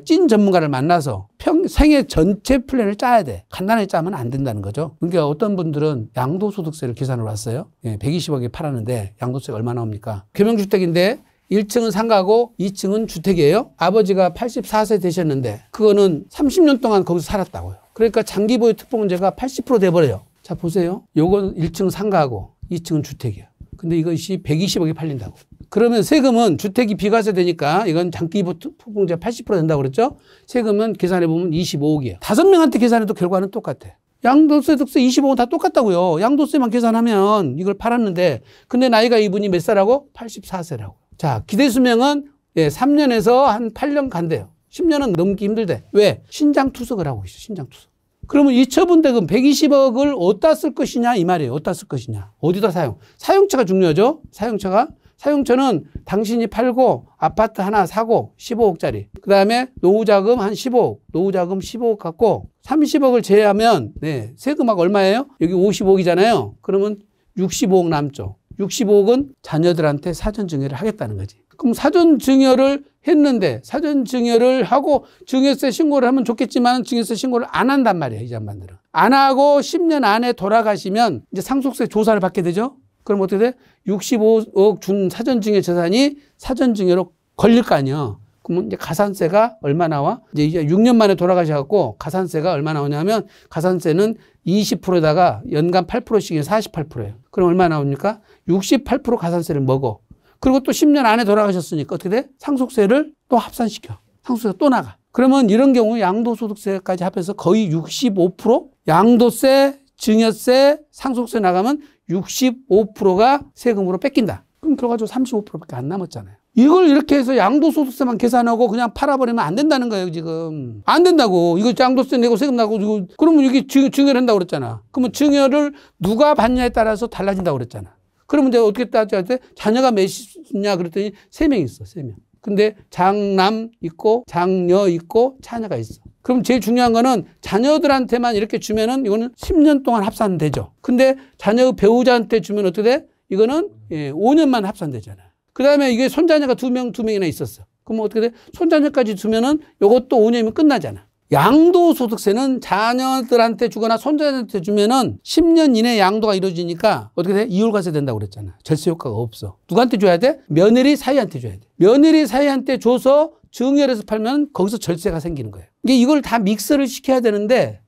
찐 전문가를 만나서 생애 전체 플랜을 짜야 돼. 간단하게 짜면 안 된다는 거죠. 그러니까 어떤 분들은 양도소득세를 계산을 왔어요. 120억에 팔았는데 양도세가 얼마 나옵니까? 겸용주택인데 1층은 상가고 2층은 주택이에요. 아버지가 84세 되셨는데 그거는 30년 동안 거기서 살았다고요. 그러니까 장기보유 특공제가 80% 돼버려요. 자 보세요. 요건 1층 상가고 2층은 주택이야. 근데 이것이 120억에 팔린다고. 그러면 세금은 주택이 비과세 되니까 이건 장기보유 특공제가 80% 된다고 그랬죠. 세금은 계산해보면 25억이야. 5명한테 계산해도 결과는 똑같아. 양도소득세 25원 다 똑같다고요. 양도세만 계산하면 이걸 팔았는데 근데 나이가 이분이 몇 살하고? 84세라고. 자 기대수명은 3년에서 한 8년 간대요. 10년은 넘기 힘들대. 왜? 신장투석을 하고 있어. 신장투석. 그러면 이 처분대금 120억을 어디다 쓸 것이냐 이 말이에요. 어디다 쓸 것이냐. 어디다 사용. 사용처가 중요하죠. 사용처는 당신이 팔고 아파트 하나 사고 15억짜리. 그 다음에 노후자금 한 15억. 노후자금 15억 갖고 30억을 제외하면 세금하고 얼마예요? 여기 55억이잖아요. 그러면 65억 남죠. 65억은 자녀들한테 사전증여를 하겠다는 거지. 그럼 사전증여를 했는데 사전증여를 하고 증여세 신고를 하면 좋겠지만 증여세 신고를 안 한단 말이에요. 이 양반들은. 안 하고 10년 안에 돌아가시면 이제 상속세 조사를 받게 되죠. 그럼 어떻게 돼? 65억 준 사전증여 재산이 사전증여로 걸릴 거 아니에요. 그러면 이제 가산세가 얼마 나와? 이제 6년 만에 돌아가셔갖고 가산세가 얼마 나오냐면 가산세는 20%에다가 연간 8%씩 48%예요. 그럼 얼마 나옵니까? 68% 가산세를 먹어. 그리고 또 10년 안에 돌아가셨으니까 어떻게 돼? 상속세를 또 합산시켜. 상속세가 또 나가. 그러면 이런 경우 양도소득세까지 합해서 거의 65%? 양도세, 증여세, 상속세 나가면 65%가 세금으로 뺏긴다. 그럼 결과적으로 35%밖에 안 남았잖아요. 이걸 이렇게 해서 양도소득세만 계산하고 그냥 팔아버리면 안 된다는 거예요, 지금. 안 된다고. 이거 양도세 내고 세금 나고, 이거, 그러면 이게 증여를 한다고 그랬잖아. 그러면 증여를 누가 받냐에 따라서 달라진다고 그랬잖아. 그러면 이제 어떻게 따져야 돼? 자녀가 몇이냐 그랬더니 3명 있어, 3명. 근데 장남 있고, 장녀 있고, 차녀가 있어. 그럼 제일 중요한 거는 자녀들한테만 이렇게 주면은 이거는 10년 동안 합산되죠. 근데 자녀 배우자한테 주면 어떻게 돼? 이거는 5년만 합산되잖아. 그 다음에 이게 손자녀가 2명이나 있었어. 그러면 어떻게 돼? 손자녀까지 주면은 요것도 5년이면 끝나잖아. 양도소득세는 자녀들한테 주거나 손자녀한테 주면은 10년 이내 양도가 이루어지니까 어떻게 돼? 이율과세 된다고 그랬잖아. 절세 효과가 없어. 누구한테 줘야 돼? 며느리 사이한테 줘야 돼. 며느리 사이한테 줘서 증여해서 팔면 거기서 절세가 생기는 거예요. 이걸 다 믹스를 시켜야 되는데,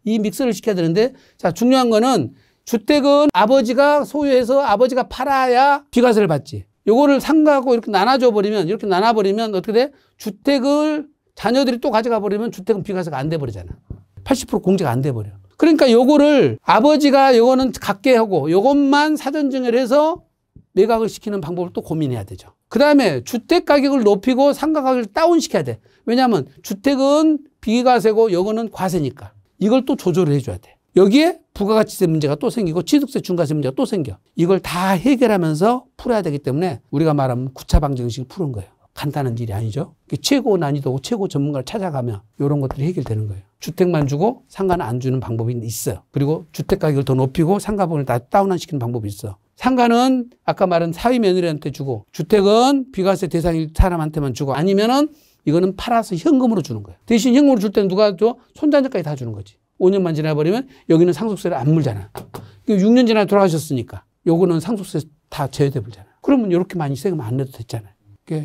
자, 중요한 거는 주택은 아버지가 소유해서 아버지가 팔아야 비과세를 받지. 요거를 상가하고 이렇게 나눠버리면 어떻게 돼? 주택을 자녀들이 또 가져가 버리면 주택은 비과세가 안 돼 버리잖아. 80% 공제가 안 돼 버려. 그러니까 요거를 아버지가 요거는 갖게 하고 요것만 사전증여를 해서 매각을 시키는 방법을 또 고민해야 되죠. 그 다음에 주택 가격을 높이고 상가 가격을 다운시켜야 돼. 왜냐하면 주택은 비과세고 요거는 과세니까. 이걸 또 조절을 해줘야 돼. 여기에 부가가치세 문제가 또 생기고 취득세 중과세 문제가 또 생겨. 이걸 다 해결하면서 풀어야 되기 때문에 우리가 말하면 구차방정 형식을 푸는 거예요. 간단한 일이 아니죠. 최고 난이도고 최고 전문가를 찾아가면 이런 것들이 해결되는 거예요. 주택만 주고 상가는 안 주는 방법이 있어요. 그리고 주택 가격을 더 높이고 상가분을 다 다운시키는 방법이 있어. 상가는 아까 말한 사위 며느리한테 주고 주택은 비과세 대상일 사람한테만 주고 아니면은 이거는 팔아서 현금으로 주는 거예요. 대신 현금으로 줄 때는 누가 줘? 손자녀까지 다 주는 거지. 5년만 지나버리면 여기는 상속세를 안 물잖아. 6년 지나 돌아가셨으니까 요거는 상속세 다 제외돼 버리잖아. 그러면 이렇게 많이 세금 안 내도 됐잖아요.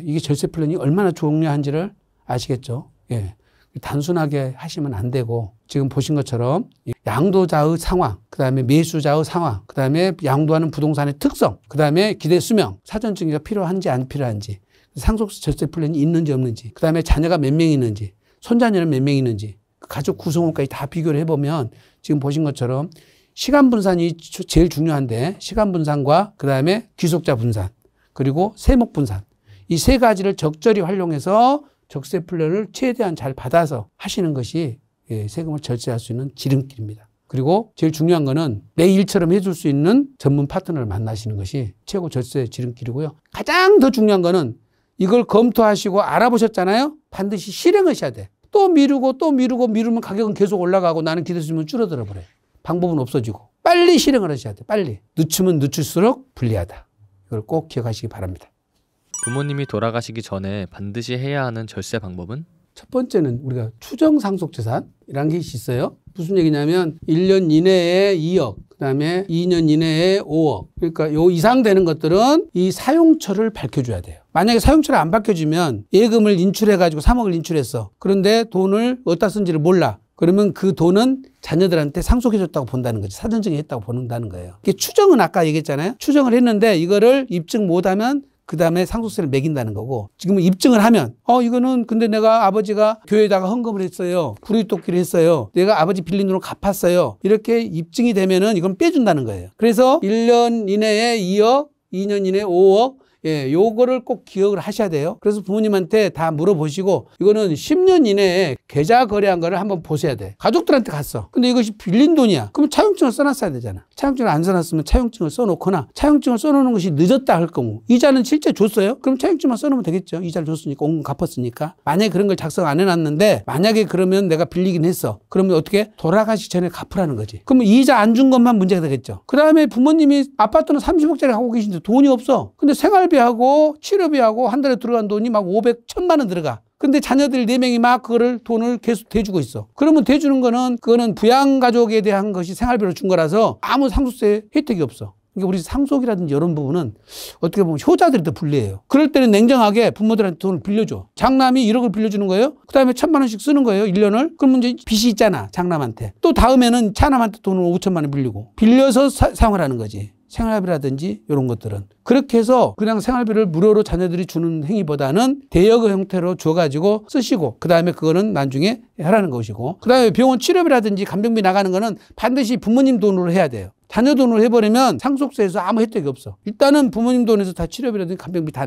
이게 절세 플랜이 얼마나 중요한지를 아시겠죠? 예. 단순하게 하시면 안 되고 지금 보신 것처럼 양도자의 상황, 그다음에 매수자의 상황, 그다음에 양도하는 부동산의 특성, 그다음에 기대 수명, 사전증여가 필요한지 안 필요한지, 상속세 절세 플랜이 있는지 없는지, 그다음에 자녀가 몇 명 있는지, 손자녀는 몇 명 있는지, 가족 구성원까지 다 비교를 해보면 지금 보신 것처럼 시간 분산이 제일 중요한데 시간 분산과 그다음에 귀속자 분산 그리고 세목 분산 이 세 가지를 적절히 활용해서 적세 플랜을 최대한 잘 받아서 하시는 것이 세금을 절세할 수 있는 지름길입니다. 그리고 제일 중요한 거는 내 일처럼 해줄 수 있는 전문 파트너를 만나시는 것이 최고 절세 지름길이고요. 가장 더 중요한 거는 이걸 검토하시고 알아보셨잖아요. 반드시 실행하셔야 돼. 또 미루면 가격은 계속 올라가고 나는 기대수준은 줄어들어 버려요. 방법은 없어지고 빨리 실행을 하셔야 돼. 빨리. 늦추면 늦출수록 불리하다. 이걸 꼭 기억하시기 바랍니다. 부모님이 돌아가시기 전에 반드시 해야 하는 절세 방법은? 첫 번째는 우리가 추정상속재산이라는 게 있어요. 무슨 얘기냐면 1년 이내에 2억, 그다음에 2년 이내에 5억. 그러니까 요 이상 되는 것들은 이 사용처를 밝혀줘야 돼요. 만약에 사용처를 안 밝혀주면 예금을 인출해가지고 3억을 인출했어. 그런데 돈을 어디다 쓴지를 몰라. 그러면 그 돈은 자녀들한테 상속해줬다고 본다는 거지. 사전증여 했다고 본다는 거예요. 이게 추정은 아까 얘기했잖아요. 추정을 했는데 이거를 입증 못하면 그 다음에 상속세를 매긴다는 거고 지금은 입증을 하면 이거는 근데 내가 아버지가 교회에다가 헌금을 했어요. 구리토끼를 했어요. 내가 아버지 빌린 돈을 갚았어요. 이렇게 입증이 되면은 이건 빼준다는 거예요. 그래서 1년 이내에 2억, 2년 이내에 5억 요거를 꼭 기억을 하셔야 돼요. 그래서 부모님한테 다 물어보시고 이거는 10년 이내에 계좌 거래한 거를 한번 보셔야 돼. 가족들한테 갔어. 근데 이것이 빌린 돈이야. 그럼 차용증을 써놨어야 되잖아. 차용증을 안 써놨으면 차용증을 써놓거나 차용증을 써놓는 것이 늦었다 할 경우 이자는 실제 줬어요? 그럼 차용증만 써놓으면 되겠죠. 이자를 줬으니까 온 갚았으니까. 만약에 그런 걸 작성 안 해놨는데 만약에 그러면 내가 빌리긴 했어. 그러면 어떻게? 돌아가시 전에 갚으라는 거지. 그러면 이자 안 준 것만 문제가 되겠죠. 그 다음에 부모님이 아파트는 30억짜리 하고 계신데 돈이 없어. 근데 생활비하고 치료비하고 한 달에 들어간 돈이 막 500, 1000만 원 들어가. 근데 자녀들 4명이 막 그거를 돈을 계속 대주고 있어. 그러면 대주는 거는 그거는 부양가족에 대한 것이 생활비로 준 거라서 아무 상속세 혜택이 없어. 그러니까 우리 상속이라든지 이런 부분은 어떻게 보면 효자들이 더 불리해요. 그럴 때는 냉정하게 부모들한테 돈을 빌려줘. 장남이 1억을 빌려주는 거예요. 그 다음에 1000만 원씩 쓰는 거예요. 1년을. 그러면 이제 빚이 있잖아. 장남한테. 또 다음에는 차남한테 돈을 5천만 원 빌리고. 빌려서 사용을 하는 거지. 생활비라든지 이런 것들은. 그렇게 해서 그냥 생활비를 무료로 자녀들이 주는 행위보다는 대여금 형태로 줘가지고 쓰시고 그다음에 그거는 나중에 하라는 것이고 그다음에 병원 치료비라든지 간병비 나가는 거는 반드시 부모님 돈으로 해야 돼요. 자녀 돈으로 해버리면 상속세에서 아무 혜택이 없어. 일단은 부모님 돈에서 다 치료비라든지 간병비 다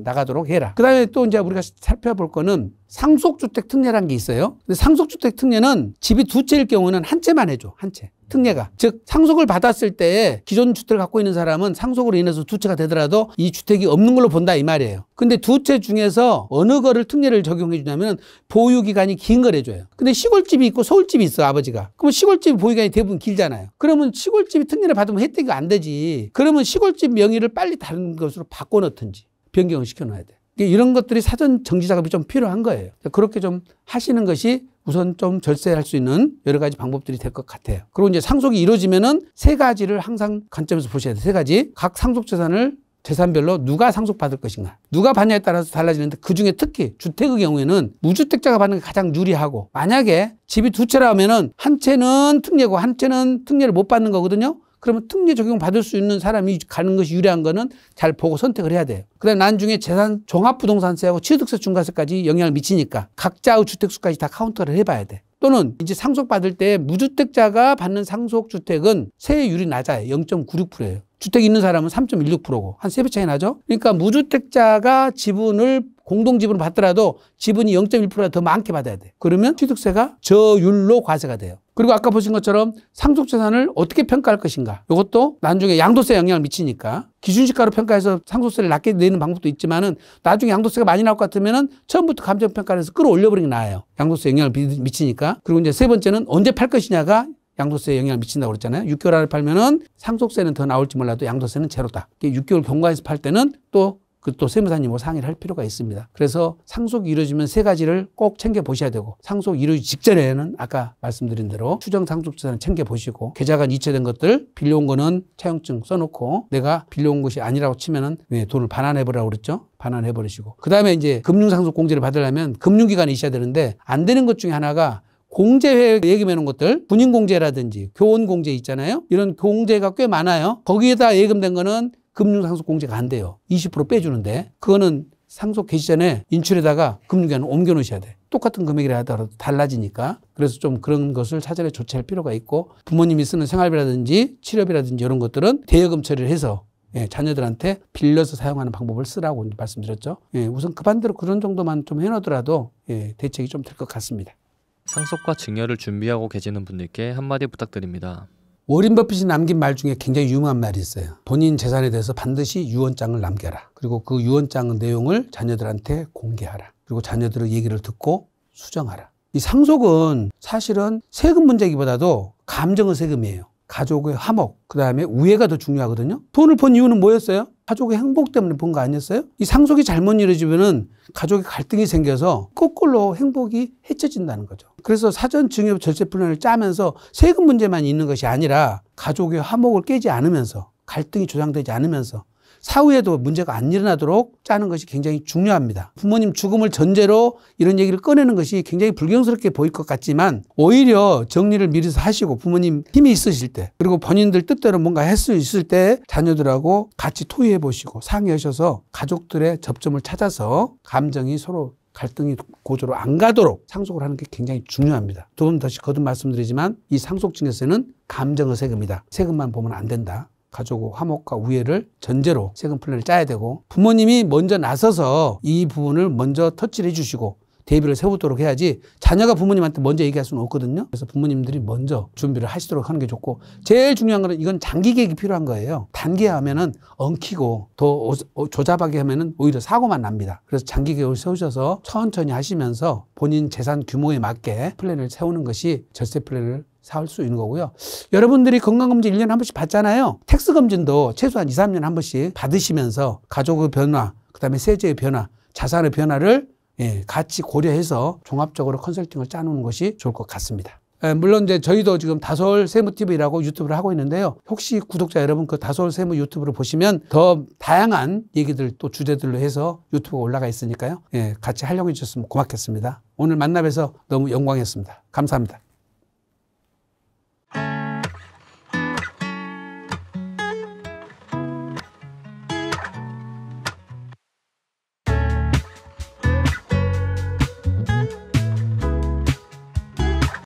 나가도록 해라. 그 다음에 또 이제 우리가 살펴볼 거는 상속주택 특례라는 게 있어요. 근데 상속주택 특례는 집이 두 채일 경우는 한 채만 해줘. 한 채. 특례가. 즉 상속을 받았을 때 기존 주택을 갖고 있는 사람은 상속으로 인해서 두 채가 되더라도 이 주택이 없는 걸로 본다 이 말이에요. 근데 두 채 중에서 어느 거를 특례를 적용해 주냐면 보유기간이 긴 걸 해줘요. 근데 시골집이 있고 서울집이 있어 아버지가. 그러면 시골집 보유기간이 대부분 길잖아요. 그러면 시골집이 특례를 받으면 혜택이 안 되지. 그러면 시골집 명의를 빨리 다른 것으로 바꿔놓든지 변경을 시켜놔야 돼. 이런 것들이 사전 정지 작업이 좀 필요한 거예요. 그렇게 좀 하시는 것이 우선 좀 절세할 수 있는 여러 가지 방법들이 될 것 같아요. 그리고 이제 상속이 이루어지면은 세 가지를 항상 관점에서 보셔야 돼요. 세 가지. 각 상속 재산을 재산별로 누가 상속받을 것인가. 누가 받냐에 따라서 달라지는데 그중에 특히 주택의 경우에는 무주택자가 받는 게 가장 유리하고 만약에 집이 두 채라면은 한 채는 특례고 한 채는 특례를 못 받는 거거든요. 그러면 특례 적용 받을 수 있는 사람이 가는 것이 유리한 거는 잘 보고 선택을 해야 돼요. 그다음에 나중에 재산 종합부동산세하고 취득세 중과세까지 영향을 미치니까 각자의 주택수까지 다 카운터를 해봐야 돼. 또는 이제 상속받을 때 무주택자가 받는 상속주택은 세율이 낮아요. 0.96%예요. 주택이 있는 사람은 3.16%고 한 3배 차이 나죠. 그러니까 무주택자가 지분을 공동지분을 받더라도 지분이 0.1%가 더 많게 받아야 돼. 그러면 취득세가 저율로 과세가 돼요. 그리고 아까 보신 것처럼 상속재산을 어떻게 평가할 것인가. 이것도 나중에 양도세 영향을 미치니까 기준시가로 평가해서 상속세를 낮게 내는 방법도 있지만은 나중에 양도세가 많이 나올 것 같으면은 처음부터 감정평가를 해서 끌어올려버리는 게 나아요. 양도세 영향을 미치니까. 그리고 이제 세 번째는 언제 팔 것이냐가 양도세에 영향을 미친다고 그랬잖아요. 6개월 안에 팔면은 상속세는 더 나올지 몰라도 양도세는 제로다. 6개월 경과해서 팔 때는 또 세무사님하고 상의를 할 필요가 있습니다. 그래서 상속이 이루어지면 세 가지를 꼭 챙겨보셔야 되고 상속이 이루어지기 직전에는 아까 말씀드린 대로 추정 상속재산을 챙겨보시고 계좌관 이체된 것들 빌려온 거는 차용증 써놓고 내가 빌려온 것이 아니라고 치면은 돈을 반환해버리라고 그랬죠. 반환해버리시고 그 다음에 이제 금융상속공제를 받으려면 금융기관에 있어야 되는데 안 되는 것 중에 하나가 공제회 예금해 놓은 것들 군인공제라든지 교원공제 있잖아요. 이런 공제가 꽤 많아요. 거기에다 예금된 거는 금융상속공제가 안 돼요. 20% 빼주는데 그거는 상속 개시 전에 인출에다가 금융기관을 옮겨 놓으셔야 돼. 똑같은 금액이라 하더라도 달라지니까. 그래서 좀 그런 것을 사전에 조치할 필요가 있고 부모님이 쓰는 생활비라든지 치료비라든지 이런 것들은 대여금 처리를 해서 자녀들한테 빌려서 사용하는 방법을 쓰라고 말씀드렸죠. 우선 급한대로 그런 정도만 좀 해놓더라도 대책이 좀 될 것 같습니다. 상속과 증여를 준비하고 계시는 분들께 한마디 부탁드립니다. 워린 버핏이 남긴 말 중에 굉장히 유명한 말이 있어요. 본인 재산에 대해서 반드시 유언장을 남겨라. 그리고 그 유언장 내용을 자녀들한테 공개하라. 그리고 자녀들의 얘기를 듣고 수정하라. 이 상속은 사실은 세금 문제기보다도 감정의 세금이에요. 가족의 화목, 그 다음에 우애가 더 중요하거든요. 돈을 번 이유는 뭐였어요? 가족의 행복 때문에 번 거 아니었어요? 이 상속이 잘못 이루어지면은 가족의 갈등이 생겨서 거꾸로 행복이 해쳐진다는 거죠. 그래서 사전 증여 절세 플랜을 짜면서 세금 문제만 있는 것이 아니라 가족의 화목을 깨지 않으면서 갈등이 조장되지 않으면서 사후에도 문제가 안 일어나도록 짜는 것이 굉장히 중요합니다. 부모님 죽음을 전제로 이런 얘기를 꺼내는 것이 굉장히 불경스럽게 보일 것 같지만 오히려 정리를 미리서 하시고 부모님 힘이 있으실 때 그리고 본인들 뜻대로 뭔가 할 수 있을 때 자녀들하고 같이 토의해 보시고 상의하셔서 가족들의 접점을 찾아서 감정이 서로 갈등이 고조로 안 가도록 상속을 하는 게 굉장히 중요합니다. 두 번 다시 거듭 말씀드리지만 이 상속증여세는 감정의 세금이다. 세금만 보면 안 된다. 가족의 화목과 우애를 전제로 세금 플랜을 짜야 되고 부모님이 먼저 나서서 이 부분을 먼저 터치를 해주시고 대비를 세우도록 해야지 자녀가 부모님한테 먼저 얘기할 수는 없거든요. 그래서 부모님들이 먼저 준비를 하시도록 하는 게 좋고 제일 중요한 거는 이건 장기 계획이 필요한 거예요. 단기에 하면은 엉키고 더 조잡하게 하면은 오히려 사고만 납니다. 그래서 장기 계획을 세우셔서 천천히 하시면서 본인 재산 규모에 맞게 플랜을 세우는 것이 절세 플랜을 사올 수 있는 거고요. 여러분들이 건강검진 1년에 한 번씩 받잖아요. 텍스검진도 최소한 2, 3년에 한 번씩 받으시면서 가족의 변화, 그다음에 세제의 변화, 자산의 변화를 같이 고려해서 종합적으로 컨설팅을 짜놓는 것이 좋을 것 같습니다. 물론 이제 저희도 지금 다솔 세무TV라고 유튜브를 하고 있는데요. 혹시 구독자 여러분 그 다솔 세무 유튜브를 보시면 더 다양한 얘기들 또 주제들로 해서 유튜브가 올라가 있으니까요. 같이 하려고 해주셨으면 고맙겠습니다. 오늘 만나 뵈서 너무 영광이었습니다. 감사합니다.